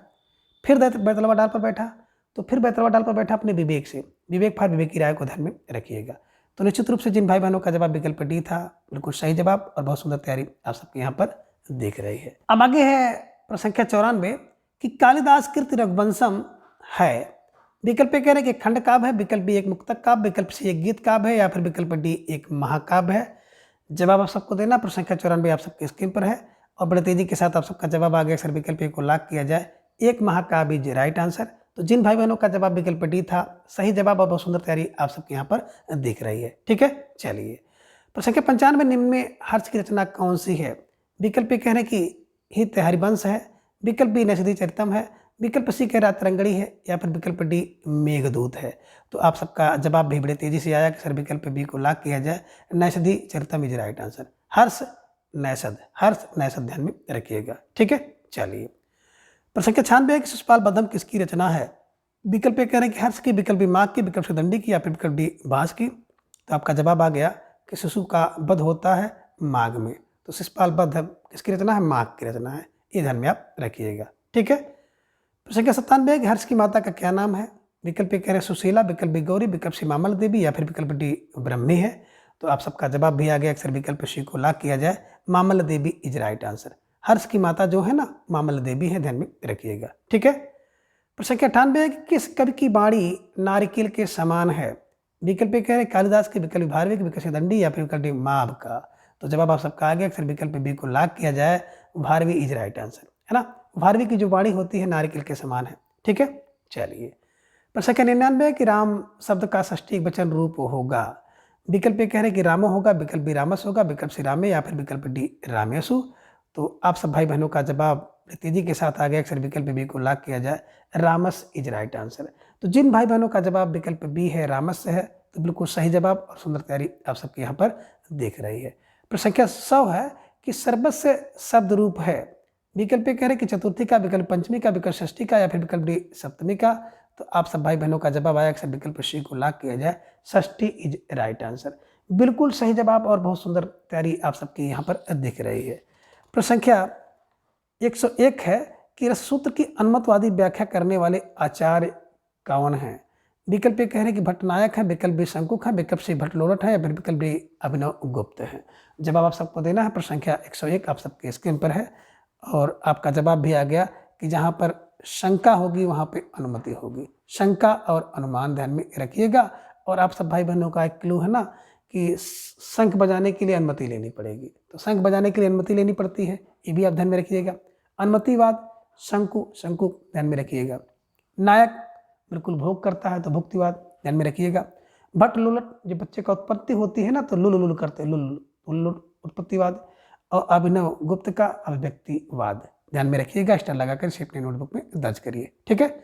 फिर बैतलवा डाल पर बैठा, तो फिर बैतलवा डाल पर बैठा अपने विवेक से, विवेक फार विवेक की राय को ध्यान में रखिएगा। तो निश्चित रूप से जिन भाई बहनों का जवाब विकल्प डी था, बिल्कुल सही जवाब और बहुत सुंदर तैयारी आप सबके यहाँ पर देख रही है। अब आगे है प्रश्न संख्या 94 कि कालिदास कृत रघुवंशम है। विकल्प कह रहे हैं कि खंड काव्य है, विकल्प बी एक मुक्तक काव्य, विकल्प सी एक गीत काव्य है या फिर विकल्प डी एक महाकाव्य है। जवाब आप सबको देना। प्रश्न संख्या 94 आप सबके स्क्रीन पर है और बड़े तेजी के साथ आप सबका जवाब आ गया, सर विकल्प ए को लॉक किया जाए, 1 माह का बीज राइट आंसर। तो जिन भाई बहनों का जवाब विकल्प डी था सही जवाब और बहुत सुंदर तैयारी आप सबके यहाँ पर दिख रही है। ठीक है, चलिए प्रश्न संख्या 95 निम्न में हर्ष की रचना कौन सी है? विकल्प ए कह रहे हैं कि हित हरिवंश है, विकल्प बी नैषधि चरितम है, विकल्प सी कह रहा तरंगड़ी है, या फिर विकल्प डी मेघदूत है। तो आप सबका जवाब भी बड़े तेजी से आया कि सर विकल्प बी को लॉक किया जाए, नैषधि चरितम इज राइट आंसर। हर्ष नैषध ध्यान में रखिएगा। ठीक है, चलिए प्रश्न संख्या 96 है कि शिशुपाल बद्धम किसकी रचना है? विकल्प ए कह रहे हैं कि हर्ष की, विकल्प बी माघ की, विकल्प सी दंडी की, या फिर विकल्प डी भास की। तो आपका जवाब आ गया कि शिशु का वध होता है माघ में। तो शिशुपाल बद्धम किसकी रचना है? माघ की रचना है, ये ध्यान में आप रखिएगा। ठीक है, प्रश्न संख्या 97 है कि हर्ष की माता का क्या नाम है? विकल्प ए कह रहे हैं सुशीला, विकल्प बी गौरी, विकल्प सी मामल देवी, या फिर विकल्प डी ब्रह्मी है। तो आप सबका जवाब भी आ गया, अक्सर विकल्प सी को लॉक किया जाए, मामल देवी इज राइट आंसर। हर्ष की माता जो है ना मामल देवी है, ध्यान में रखिएगा। ठीक है, प्रश्न संख्या 98 है कि किस कवि की वाणी नारिकेल के समान है? विकल्प ए कह रहे हैं कालिदास की, विकल्प भारवी की, विकल्प दंडी, या फिर विकल्प डी माभ का। तो जवाब आप सबका आ गया, अक्सर विकल्प बी को लॉक किया जाए, भारवी इज राइट आंसर, है ना। भारवी की जो वाणी होती है नारिकेल के समान है। ठीक है, चलिए प्रश्न संख्या 99 है कि राम शब्द का षष्ठी वचन रूप होगा। विकल्प ए कह रहे हैं कि रामो होगा, विकल्प बी रामस होगा, विकल्प सी रामे, या फिर विकल्प डी रामेशु। तो आप सब भाई बहनों का जवाब तेजी के साथ आ गया, अक्सर विकल्प बी को लॉक किया जाए, रामस इज राइट आंसर। तो जिन भाई बहनों का जवाब विकल्प बी है रामस है, तो बिल्कुल सही जवाब और सुंदर तैयारी आप सबके यहाँ पर देख रही है। प्रश्न संख्या 100 है कि सर्वस्व शब्द रूप है। विकल्प कह रहे कि चतुर्थी का, विकल्प पंचमी का, विकल्प षष्ठी का, या फिर विकल्प डी सप्तमी का। तो आप सब भाई बहनों का जवाब आया कि विकल्प सी को लॉक किया जाए, षष्ठी इज राइट आंसर। बिल्कुल सही जवाब और बहुत सुंदर तैयारी आप सबकी यहाँ पर दिख रही है। प्रश्न संख्या 101 है कि रससूत्र की अनुमतवादी व्याख्या करने वाले आचार्य कौन हैं? विकल्प कह रहे हैं कि भट्टनायक है, विकल्प बी शंकुक है, विकल्प सी भट्टलोलट है, या फिर विकल्प डी अभिनव गुप्त है। जवाब आप सबको देना है। प्रश्न संख्या 101 आप सबके स्क्रीन पर है और आपका जवाब भी आ गया कि जहाँ पर शंका होगी वहाँ पे अनुमति होगी। शंका और अनुमान ध्यान में रखिएगा। और आप सब भाई बहनों का एक क्लू है ना कि शंख बजाने के लिए अनुमति लेनी पड़ेगी, तो शंख बजाने के लिए अनुमति लेनी पड़ती है, ये भी आप ध्यान में रखिएगा। अनुमतिवाद शंकु ध्यान में रखिएगा। नायक बिल्कुल भोग करता है तो भुक्तिवाद ध्यान में रखिएगा। भट्ट लोलट जब बच्चे का उत्पत्ति होती है ना तो लुल लुल करते लुल उत्पत्तिवाद। और अभिनव गुप्त का अभिव्यक्तिवाद ध्यान में रखिएगा। स्टार लगाकर इसे अपने नोटबुक में दर्ज करिए। ठीक है,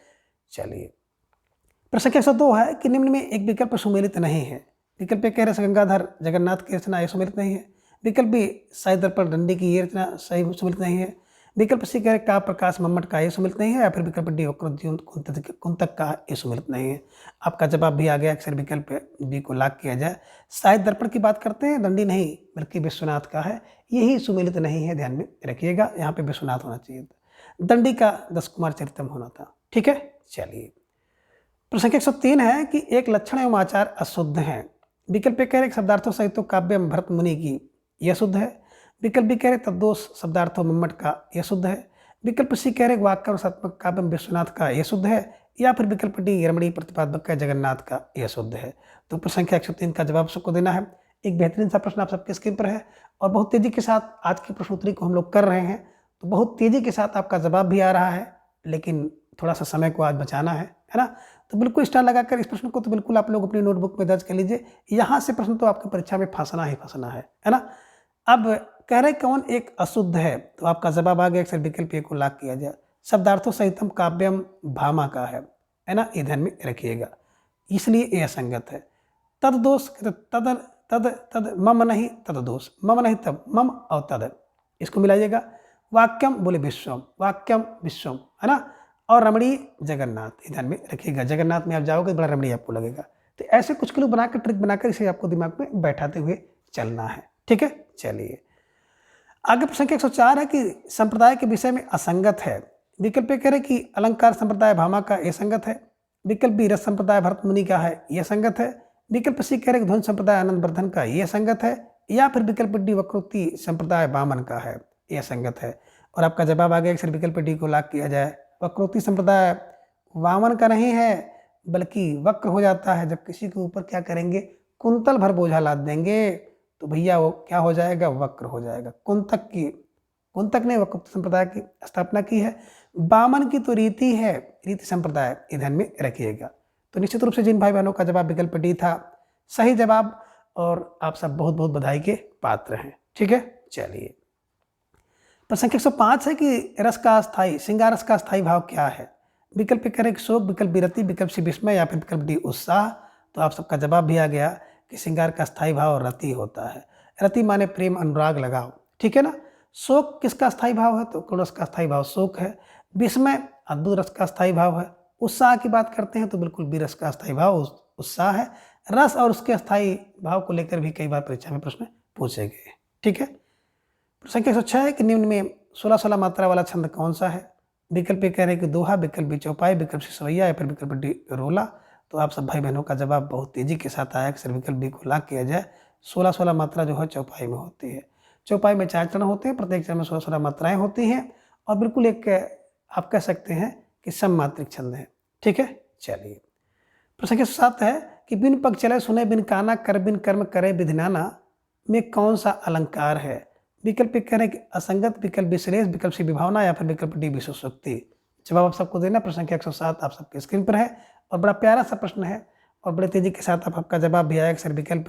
चलिए प्रश्न संख्या 102 है कि निम्न में एक विकल्प सुमेलित नहीं है। विकल्प कह रहे गंगाधर जगन्नाथ की रचना ये सुमेलित नहीं है। विकल्प बी साई दर्पण दंडी की ये रचना सही सुमेलित नहीं है। विकल्प सी कह रहे का प्रकाश मम्मट का ये सुमेलित नहीं है। या फिर विकल्प डी वक्रद्युम्न कुंतक का ये सुमेलित नहीं है। आपका जवाब भी आ गया, अक्सर विकल्प बी को लॉक किया जाए। साहित्य दर्पण की बात करते हैं, दंडी नहीं बल्कि विश्वनाथ का है, यही सुमेलित नहीं है, ध्यान में रखिएगा। यहाँ पे विश्वनाथ होना चाहिए था, दंडी का 10 कुमार चरितम होना था। ठीक है, चलिए प्रश्न संख्या 103 है कि एक लक्षण एवं आचार अशुद्ध है। विकल्प कह रहे शब्दार्थों सहित तो काव्यम भरत मुनि की यह शुद्ध है। विकल्प बी कह रहे तद्दोष शब्दार्थों मम्मट का यह शुद्ध है। विकल्प सी कह रहे वाक्य रसात्मक काव्यम विश्वनाथ का यह शुद्ध है। या फिर विकल्प डी रमणी प्रतिपादक का जगन्नाथ का यह शुद्ध है। तो प्रश्न संख्या 103 का जवाब सबको देना है। एक बेहतरीन सा प्रश्न आप सबके स्क्रीन पर है और बहुत तेजी के साथ आज की प्रश्नोत्तरी को हम लोग कर रहे हैं, तो बहुत तेजी के साथ आपका जवाब भी आ रहा है, लेकिन थोड़ा सा समय को आज बचाना है ना। तो बिल्कुल स्टार लगाकर इस प्रश्न को तो बिल्कुल आप लोग अपनी नोटबुक में दर्ज कर लीजिए। यहाँ से प्रश्न तो आपकी परीक्षा में फंसना ही फंसना है ना। अब कह रहे कौन एक अशुद्ध है, तो आपका जवाब आ गया, अक्सर विकल्प ए को लॉक किया जाए। शब्दार्थों सहितम काव्यम भामा का है ना, ये ध्यान में रखिएगा, इसलिए ये असंगत है। तद दोष तद तद तद मम नहीं तद दोष, मम नहीं तब मम और तद, इसको मिलाइएगा। वाक्यम बोले विश्वम, वाक्यम विश्वम है ना। और रमणीय जगन्नाथ, ध्यान में रखिएगा। जगन्नाथ में आप जाओगे बड़ा रमणीय आपको लगेगा। तो ऐसे कुछ क्लू बनाकर ट्रिक बनाकर इसे आपको दिमाग में बैठाते हुए चलना है। ठीक है, चलिए आगे प्रश्न संख्या 104 है कि संप्रदाय के विषय में असंगत है। विकल्प कह रहे कि अलंकार संप्रदाय भामा का यह संगत है। विकल्प बी रस संप्रदाय भरत मुनि का है यह संगत है। विकल्प सी कह रहे ध्वनि संप्रदाय आनंद वर्धन का यह संगत है। या फिर विकल्प डी वक्रोक्ति संप्रदाय वामन का है यह संगत है। और आपका जवाब आ गया, अक्सर विकल्प डी को लॉक किया जाए। वक्रोक्ति संप्रदाय वामन का नहीं है, बल्कि वक्र हो जाता है जब किसी के ऊपर क्या करेंगे, कुंतल भर बोझा लाद देंगे, तो भैया वो क्या हो जाएगा, वक्र हो जाएगा। कुंतक ने वक्तृत्व संप्रदाय की स्थापना की है। बामन की तो रीति है, रीति संप्रदाय, ये ध्यान में रखिएगा। तो निश्चित रूप से जिन भाई बहनों का जवाब विकल्प डी था सही जवाब, और आप सब बहुत बहुत बधाई के पात्र हैं। ठीक है, चलिए प्रश्न संख्या 105 है कि रस का अस्थाई, श्रृंगार रस का अस्थाई भाव क्या है? विकल्प ए करें शोक, विकल्प बी रति, विकल्प सी विस्मय या फिर विकल्प डी उत्साह। तो आप सबका जवाब भी आ गया कि श्रृंगार का स्थायी भाव रति होता है। रति माने प्रेम, अनुराग, लगाव। ठीक है ना। शोक किसका स्थायी भाव है? तो करुण रस का स्थायी भाव शोक है। विस्मय अद्भुत रस का स्थायी भाव है। उत्साह की बात करते हैं तो बिल्कुल वीर रस का स्थायी भाव उत्साह है। रस और उसके स्थायी भाव को लेकर भी कई बार परीक्षा में प्रश्न पूछे गए। ठीक है। संख्या 106 है कि निम्न में 16-16 मात्रा वाला छंद कौन सा है? विकल्प ए कह रहे हैं कि दोहा, विकल्प बी चौपाई, विकल्प सी सवैया या फिर विकल्प डी रोला। तो आप सब भाई बहनों का जवाब बहुत तेजी के साथ आया कि सर विकल्प बी को लाग किया जाए। 16-16 मात्रा जो है चौपाई में होती है। चौपाई में 4 चरण होते हैं, प्रत्येक चरण में 16-16 मात्राएं होती हैं और बिल्कुल एक आप कह सकते हैं कि सममात्रिक छंद है। ठीक है, चलिए प्रश्न संख्या 7 है कि बिन पग चले सुने बिन काना, कर बिन कर्म करे विधिनाना में कौन सा अलंकार है? विकल्प कह रहे हैं कि असंगत, विकल्प विश्लेष, विकल्प सी विभावना या फिर विकल्प डी विशेषोक्ति। जवाब आप सबको देना। प्रश्न संख्या 107 आप सबके स्क्रीन पर है और बड़ा प्यारा सा प्रश्न है और बड़े तेजी के साथ आपका जवाब भी आया कि सर विकल्प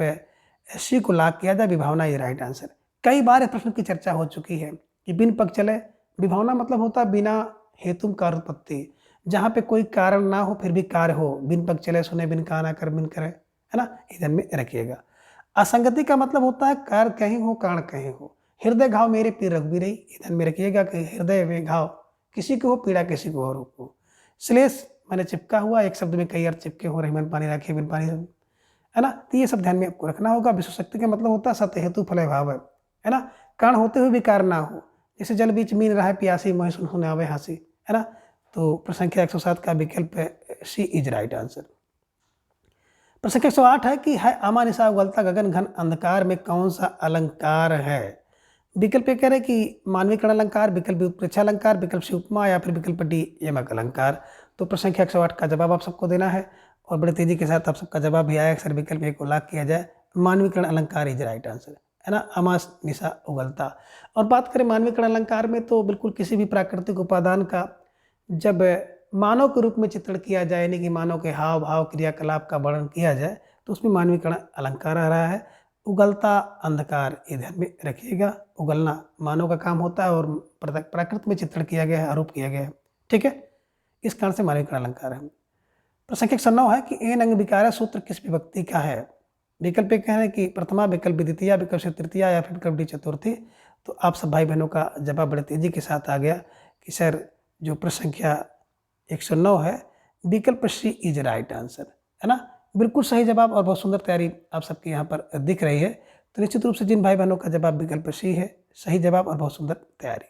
सी को लाग किया जाए, विभावना ये राइट आंसर। कई बार इस प्रश्न की चर्चा हो चुकी है कि बिन पग चले, विभावना मतलब होता है बिना हेतु कार्य उत्पत्ति, जहाँ पे कोई कारण ना हो फिर भी कार्य हो। बिन पग चले सुने बिन काना, कर बिन करे, है ना, इधर में रखिएगा। असंगति का मतलब होता है कार्य कहीं हो कारण कहीं हो। हृदय घाव मेरे पीर रघुबीरई, ध्यान में रखिएगा कि हृदय में घाव किसी को हो, पीड़ा किसी को और हो। श्लेष मैंने चिपका हुआ, एक शब्द में कई अर्थ चिपके हो रहे, मन पानी रखे बिन पानी, है ना। तो ये सब ध्यान में आपको रखना होगा। विश्वशक्ति का मतलब होता है सत्य हेतु फल भाव है ना। कारण होते हुए भी कार्य ना हो, जैसे जल बीच मीन रहा प्यासी, मोह सुन सुने आवे हासी, है ना। तो प्रश्न संख्या 107 का विकल्प सी इज राइट आंसर। प्रश्न संख्या 108 है कि है आमा निशा उगलता गगन घन अंधकार में कौन सा अलंकार है? विकल्प ए कह रहे कि मानवीकरण अलंकार, विकल्प बी उत्प्रेक्षा अलंकार, विकल्प सी उपमा या फिर विकल्प डी यमक अलंकार। तो प्रश्न संख्या 108 का जवाब आप सबको देना है और बड़े तेजी के साथ आप सबका जवाब भी आया सर विकल्प ए को लाग किया जाए, मानवीकरण अलंकार इज राइट आंसर, है ना। अमास निशा उगलता। और बात करें मानवीकरण अलंकार में तो बिल्कुल किसी भी प्राकृतिक उपादान का जब मानव के रूप में चित्रण किया जाए, यानी कि मानव के हाव भाव क्रियाकलाप का वर्णन किया जाए तो उसमें मानवीकरण अलंकार आ रहा है। उगलता अंधकार, ये ध्यान में रखिएगा। उगलना मानव का काम होता है और प्राकृत में चित्रण किया गया है, आरोप किया गया है। ठीक है, इस कारण से मानवीकरण अलंकार है। प्रश्न संख्या 109 है कि एन अंग विकार सूत्र किस विभक्ति का है? विकल्प कह रहे हैं कि प्रथमा, विकल्प द्वितीया, विकल्प से तृतीया या फिर विकल्प डी चतुर्थी। तो आप सब भाई बहनों का जवाब बड़े तेजी के साथ आ गया कि सर जो प्रश्न संख्या 109 है विकल्प सी इज राइट आंसर, है ना। बिल्कुल सही जवाब और बहुत सुंदर तैयारी आप सबकी यहाँ पर दिख रही है। तो निश्चित रूप से जिन भाई बहनों का जवाब विकल्प सी है सही जवाब और बहुत सुंदर तैयारी।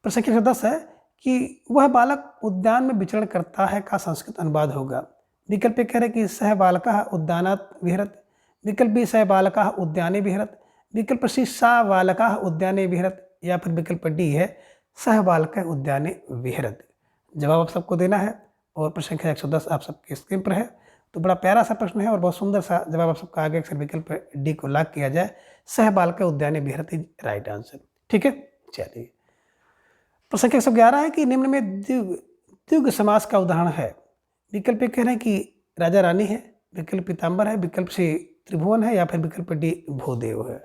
प्रश्न संख्या 10 है कि वह बालक उद्यान में विचरण करता है का संस्कृत अनुवाद होगा। विकल्प कह रहे कि सह बालकः उद्यानात् विहरत, विकल्प बी सह बालकः उद्याने विहरत, विकल्प सी सा बालकः उद्याने विहरत या फिर विकल्प डी है सह बालकः उद्याने विहरत। जवाब आप सबको देना है और प्रश्न संख्या 110 आप सबके स्क्रीन पर है। तो बड़ा प्यारा सा प्रश्न है और बहुत सुंदर सा जवाब आप सबका आगे अक्सर विकल्प डी को लाग किया जाए, सह बालकः उद्याने विहरत इज राइट आंसर। ठीक है, चलिए प्रश्न संख्या 111 है कि निम्न में द्विगु समास का उदाहरण है। विकल्प कह रहे हैं कि राजा रानी है, विकल्प पीताम्बर है, विकल्प सी त्रिभुवन है या फिर विकल्प डी भूदेव है।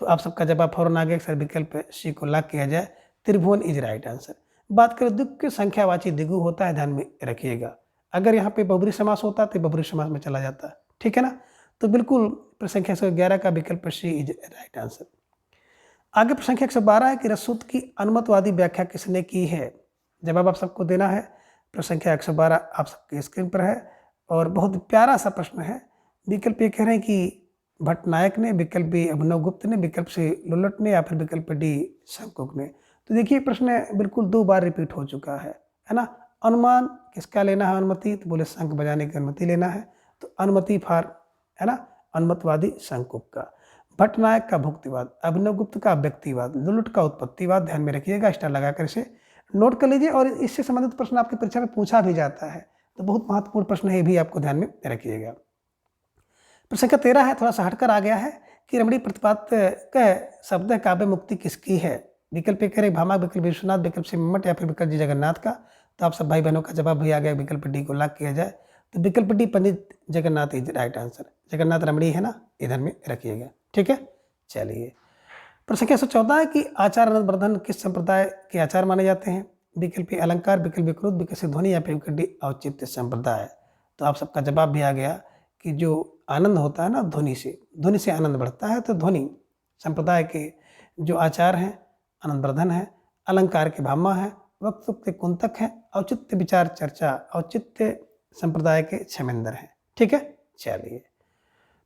तो आप सबका जवाब फौरन आगे अक्सर विकल्प सी को लाग किया जाए, त्रिभुवन इज राइट आंसर। बात करें द्विगु के संख्यावाची द्विगु होता है, ध्यान में रखिएगा। अगर यहाँ पे बहुब्रीहि समास होता तो बहुब्रीहि समास में चला जाता, ठीक है ना। तो बिल्कुल प्रश्न संख्या 111 का विकल्प सी इज राइट आंसर। आगे प्रश्न संख्या 112 है कि रसूत की अनुमतवादी व्याख्या किसने की है? जवाब आप सबको देना है। प्रश्न संख्या 112 आप सबके स्क्रीन पर है और बहुत प्यारा सा प्रश्न है। विकल्प ये कह रहे हैं कि भट्टनायक ने, विकल्प बी अभिनव गुप्त ने, विकल्प सी लुल्लट ने या फिर विकल्प डी शंकुक ने। तो देखिए प्रश्न बिल्कुल 2 बार रिपीट हो चुका है ना। अनुमान किसका लेना है अनुमति? तो बोले शंख बजाने की अनुमति लेना है, तो अनुमति फॉर, है ना, अनुमतवादी शंकुक का। भट्टनायक का भुक्तिवाद, अभिनव गुप्त का व्यक्तिवाद, लुल्लट का उत्पत्तिवाद। ध्यान में रखिएगा, स्टार लगाकर इसे नोट कर लीजिए और इससे संबंधित प्रश्न आपकी परीक्षा में पूछा भी जाता है, तो बहुत महत्वपूर्ण प्रश्न है, ये भी आपको ध्यान में रखिएगा। प्रश्न संख्या 13 है, थोड़ा सा हटकर आ गया है कि रमणी प्रतिपाद कह शब्द काव्य मुक्ति किसकी है? विकल्प ए करें भामा, विकल्प विश्वनाथ, विकल्प सी मम्मट या फिर विकल्प जी जगन्नाथ का। तो आप सब भाई बहनों का जवाब भी आ गया, विकल्प डी को लॉक किया जाए। तो विकल्प D Pandit Jagannath is right answer. Jagannath रमणी है ना, इधर में रखिएगा। ठीक है, चलिए। प्रश्न संख्या 114 है कि आचार अनंतवर्धन किस संप्रदाय के आचार माने जाते हैं? विकल्प ए अलंकार, विकल्प विकृत, विकल्प सी ध्वनि या फिर विकल्प डी औचित्य संप्रदाय। तो आप सबका जवाब भी आ गया कि जो आनंद होता है ना ध्वनि से आनंद बढ़ता है। तो ध्वनि संप्रदाय के जो आचार हैं आनंदवर्धन है, अलंकार के भामा है, वक्तृत्व के कुंतक है, औचित्य विचार चर्चा औचित्य संप्रदाय के क्षेमेंद्र हैं। ठीक है, चलिए।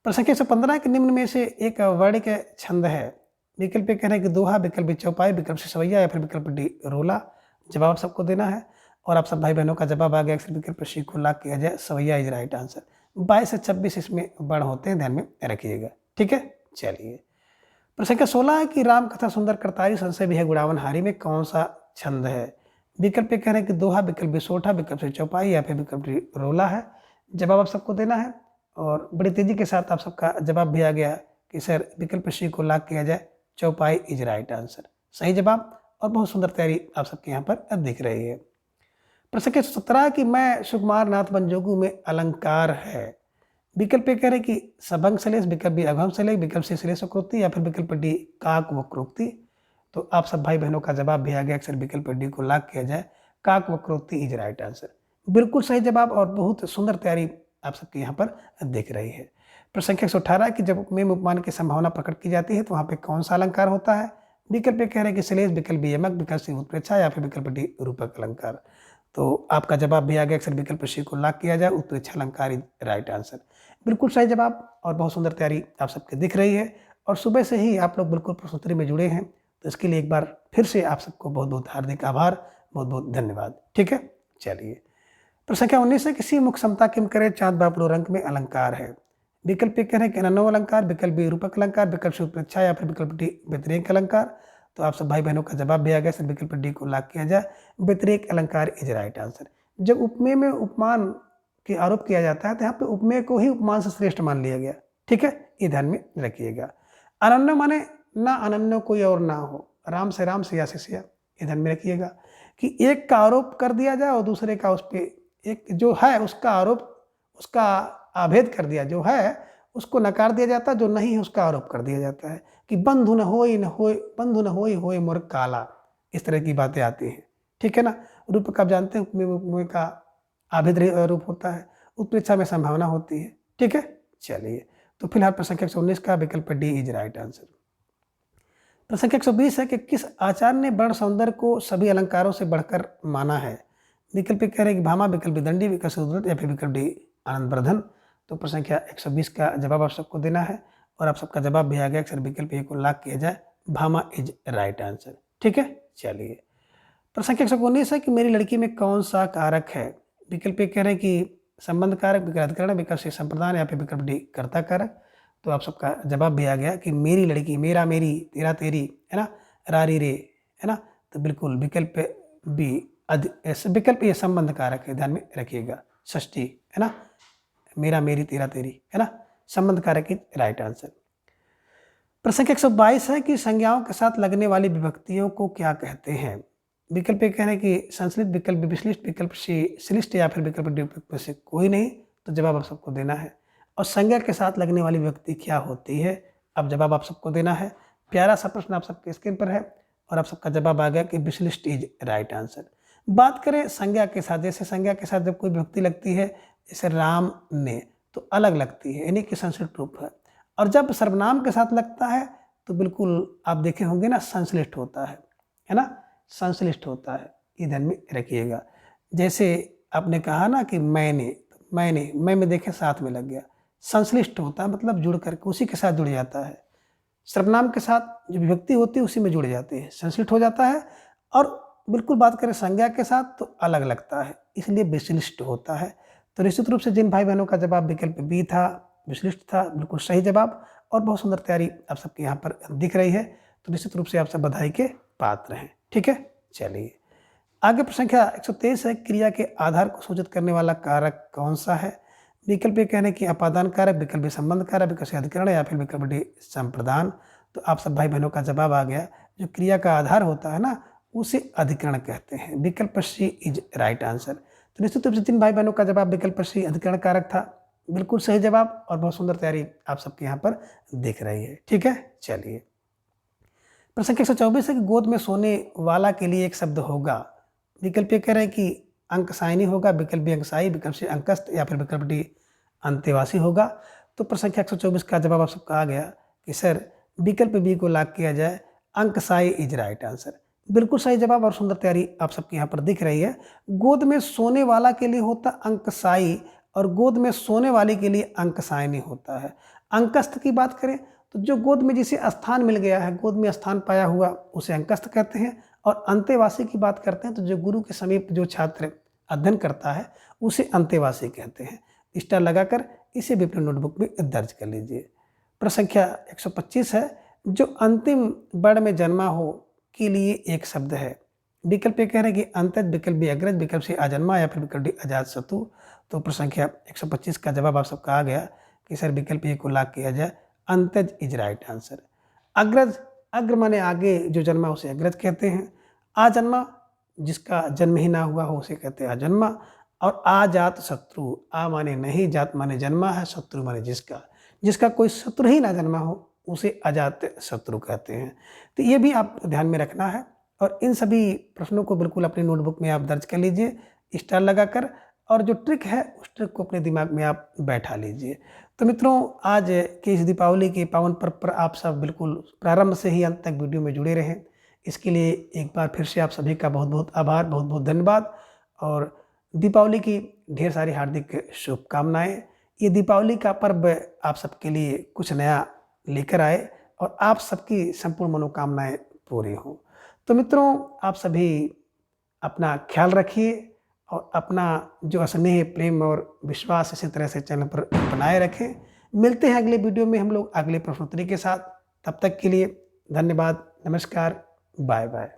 प्रश्न संख्या 115 के निम्न में से एक वर्णिक छंद है। विकल्प कह रहे हैं कि दोहा, विकल्प चौपाई, विकल्प से सवैया या फिर विकल्प डी रोला। जवाब सबको देना है और आप सब भाई बहनों का जवाब आ गया। विकल्प सी को लॉक किया जाए, सवैया इज राइट आंसर। 22 से 26 इसमें वर्ण होते हैं, ध्यान में रखिएगा। ठीक है, चलिए। प्रश्न संख्या 16 है कि राम कथा सुंदर करतारी संशय भी है गुणावन हारी में कौन सा छंद है? विकल्प कह रहे हैं कि दोहा, विकल्प सोठा, विकल्प से चौपाई या फिर विकल्प रोला है। जवाब आप सबको देना है और बड़ी तेजी के साथ आप सबका जवाब भी आ गया कि सर विकल्प सी को लॉक किया जाए, चौपाई इज राइट आंसर। सही जवाब और बहुत सुंदर तैयारी आप सबके यहाँ पर दिख रही है। प्रश्न संख्या 17 कि मैं सुकुमार नाथ बनजोगू में अलंकार है। विकल्प कह रहे कि सबंग सलेश, विकल्प बी अभम सलेश, विकल्प सी सलेश वक्रोक्ति या फिर विकल्प डी काक वक्रोक्ति। तो आप सब भाई बहनों का जवाब भी आ गया। अक्सर विकल्प डी को लॉक किया जाए, काक वक्रोक्ति इज राइट आंसर। बिल्कुल सही जवाब और बहुत सुंदर तैयारी आप सबके यहाँ पर दिख रही है। प्रश्न संख्या 118 कि जब उपमेय में उपमान की संभावना प्रकट की जाती है तो वहाँ पे कौन सा अलंकार होता है? विकल्प कह रहे हैं कि सलेश, विकल्प बी यमक, विकल्प सी उत्प्रेक्षा या फिर विकल्प डी रूपक अलंकार। तो आपका जवाब भी आ गया। अक्सर विकल्प सी को लॉक किया जाए, उत्प्रेक्षा अलंकार इज राइट आंसर। बिल्कुल सही जवाब और बहुत सुंदर तैयारी आप सबके दिख रही है और सुबह से ही आप लोग बिल्कुल प्रश्नोत्तरी में जुड़े हैं। तो इसके लिए एक बार फिर से आप सबको बहुत बहुत हार्दिक आभार, बहुत बहुत धन्यवाद। ठीक है, चलिए। प्रश्न संख्या 19 है किसी मुख्य समता किम करे चाँद बापलो रंग में अलंकार है। विकल्प कह रहे हैं कि अनन्वय अलंकार, विकल्प बी रूपक अलंकार, विकल्प सी उत्प्रेक्षा या फिर विकल्प डी व्यतिरेक अलंकार। तो आप सब भाई बहनों का जवाब भी आ गया। सर विकल्प डी को लॉक किया जाए, व्यतिरेक अलंकार इज राइट आंसर। जब उपमेय में उपमान के आरोप किया जाता है तो यहाँ पे उपमेय को ही उपमान से श्रेष्ठ मान लिया गया। ठीक है, ये ध्यान में रखिएगा। अनन्य माने ना अनन्य कोई और ना हो, राम से सिया से सिया। ये ध्यान में रखिएगा कि एक का आरोप कर दिया जाए और दूसरे का उस पर एक जो है उसका आरोप, उसका आभेद कर दिया, जो है उसको नकार दिया जाता है, जो नहीं है उसका आरोप कर दिया जाता है कि बंधु न होई न होए, बंधु न होई मोर काला। इस तरह की बातें आती हैं। ठीक है ना। रूपक आप जानते हैं उपमेय का आभेद रूप होता है, उत्प्रेक्षा में संभावना होती है। ठीक है, चलिए। तो फिलहाल प्रश्न संख्या 119 का विकल्प डी इज राइट आंसर। प्रश्न संख्या 120 है कि किस आचार्य ने वर्ण सौंदर्य को सभी अलंकारों से बढ़कर माना है। विकल्प कह रहे हैं कि भामा, विकल्प दंडी, विकल्प उद्धृत या फिर विकल्प डी आनंदवर्धन। तो प्रश्न संख्या 120 का जवाब आप सबको देना है और आप सबका जवाब भी आ गया। अक्सर विकल्प ए को लॉक किया जाए, भामा इज राइट आंसर। ठीक है, चलिए। प्रश्न संख्या 119 है कि मेरी लड़की में कौन सा कारक है। विकल्प कह रहे हैं कि संबंध कारक, विकल्प अधिकरण, विकल्प से संप्रदान या फिर विकल्प डी कर्ता कारक। तो आप सबका जवाब भी आ गया कि मेरी लड़की, मेरा मेरी, तेरा तेरी, है ना, रारी रे, है ना। तो बिल्कुल विकल्प बी विकल्प ये संबंध कारक है, ध्यान में रखिएगा। षष्ठी, है ना, मेरा मेरी तेरा तेरी, है ना, संबंध कारक की राइट आंसर। प्रश्न संख्या 122 है कि संज्ञाओं के साथ लगने वाली विभक्तियों को क्या कहते हैं। विकल्प कह रहे हैं कि संश्लिष्ट, विकल्प विश्लिष्ट, विकल्प श्लिष्ट या फिर विकल्प डी में से कोई नहीं। तो जवाब आप सबको देना है। और संज्ञा के साथ लगने वाली विभक्ति क्या होती है, अब जवाब आप सबको देना है। प्यारा सा प्रश्न आप सबके स्क्रीन पर है और आप सबका जवाब आ गया कि विश्लिष्ट इज राइट आंसर। बात करें संज्ञा के साथ, जैसे संज्ञा के साथ जब कोई विभक्ति लगती है, जैसे राम ने, तो अलग लगती है, यानी कि संश्लिष्ट रूप है। और जब सर्वनाम के साथ लगता है तो बिल्कुल आप देखे होंगे ना, संश्लिष्ट होता है ना, संश्लिष्ट होता है। ये ध्यान में रखिएगा। जैसे आपने कहा ना कि मैंने, मैं में देखे साथ में लग गया, संश्लिष्ट होता है, मतलब जुड़ करके उसी के साथ जुड़ जाता है। सर्वनाम के साथ जो विभक्ति होती है उसी में जुड़ जाती है, संश्लिष्ट हो जाता है। और बिल्कुल बात करें संज्ञा के साथ तो अलग लगता है, इसलिए विश्लिष्ट होता है। तो निश्चित रूप से जिन भाई बहनों का जवाब विकल्प बी था, विश्लिष्ट था, बिल्कुल सही जवाब और बहुत सुंदर तैयारी आप सबके यहाँ पर दिख रही है। तो निश्चित रूप से आप सब बधाई के पात्र हैं। ठीक है, चलिए आगे। प्रश्न संख्या 123 है क्रिया के आधार को सूचित करने वाला कारक कौन सा है। विकल्प कहने की अपादान कारक, विकल्प संबंध कारक, विकल्प अधिकरण या फिर विकल्प डी संप्रदान। तो आप सब भाई बहनों का जवाब आ गया। जो क्रिया का आधार होता है ना, उसे अधिकरण कहते हैं। विकल्प सी इज राइट आंसर। तो निश्चित रूप से 3 भाई बहनों का जवाब विकल्प सी अधिकरण कारक था। बिल्कुल सही जवाब और बहुत सुंदर तैयारी आप सबके यहाँ पर दिख रही है। ठीक है, चलिए। प्रश्न संख्या 124 है कि गोद में सोने वाला के लिए एक शब्द होगा। विकल्प ये कह रहे हैं कि अंकसायनी होगा, विकल्प बी अंकसाई, विकल्प सी अंकस्त या फिर विकल्प डी अंतेवासी होगा। तो प्रश्न संख्या 124 का जवाब आप सबका आ गया कि सर विकल्प बी को लॉक किया जाए, अंकसाई इज राइट आंसर। बिल्कुल सही जवाब और सुंदर तैयारी आप सबके यहाँ पर दिख रही है। गोद में सोने वाला के लिए होता अंकसाई और गोद में सोने वाली के लिए अंकसायनी होता है। अंकस्त की बात करें तो जो गोद में जिसे स्थान मिल गया है, गोद में स्थान पाया हुआ, उसे अंकस्त कहते हैं। और अंतेवासी की बात करते हैं तो जो गुरु के समीप जो छात्र अध्ययन करता है उसे अंतेवासी कहते हैं। स्टार लगाकर इसे भी अपने नोटबुक में दर्ज कर लीजिए। प्रश्न संख्या 125 है, जो अंतिम वर्ण में जन्मा हो के लिए एक शब्द है। विकल्प ये कह रहे हैं कि अंतज, विकल्प बी अग्रज, विकल्प सी अजन्मा या फिर विकल्प डी अजात शत्रु। तो प्रश्न संख्या 125 का जवाब आप सबका आ गया कि सर विकल्प ए को लॉक किया जाए, अंतज इज राइट आंसर। अग्रज, अग्र माने आगे जो जन्मा उसे अग्रज कहते हैं। आजन्मा जिसका जन्म ही ना हुआ हो उसे कहते हैं अजन्मा। और आजात शत्रु, आ माने नहीं, जात माने जन्मा है, शत्रु माने जिसका, जिसका कोई शत्रु ही ना जन्मा हो उसे अजात शत्रु कहते हैं। तो ये भी आप ध्यान में रखना है और इन सभी प्रश्नों को बिल्कुल अपनी नोटबुक में आप दर्ज कर लीजिए स्टार लगाकर, और जो ट्रिक है उस ट्रिक को अपने दिमाग में आप बैठा लीजिए। तो मित्रों, आज के इस दीपावली के पावन पर्व पर आप सब बिल्कुल प्रारंभ से ही अंत तक वीडियो में जुड़े रहें। इसके लिए एक बार फिर से आप सभी का बहुत बहुत आभार, बहुत बहुत धन्यवाद और दीपावली की ढेर सारी हार्दिक शुभकामनाएं। ये दीपावली का पर्व आप सबके लिए कुछ नया लेकर आए और आप सबकी संपूर्ण मनोकामनाएं पूरी हों। तो मित्रों, आप सभी अपना ख्याल रखिए और अपना जो स्नेह, प्रेम और विश्वास इसी तरह से चैनल पर बनाए रखें। मिलते हैं अगले वीडियो में हम लोग अगले प्रश्नोत्तरी के साथ। तब तक के लिए धन्यवाद, नमस्कार, बाय बाय।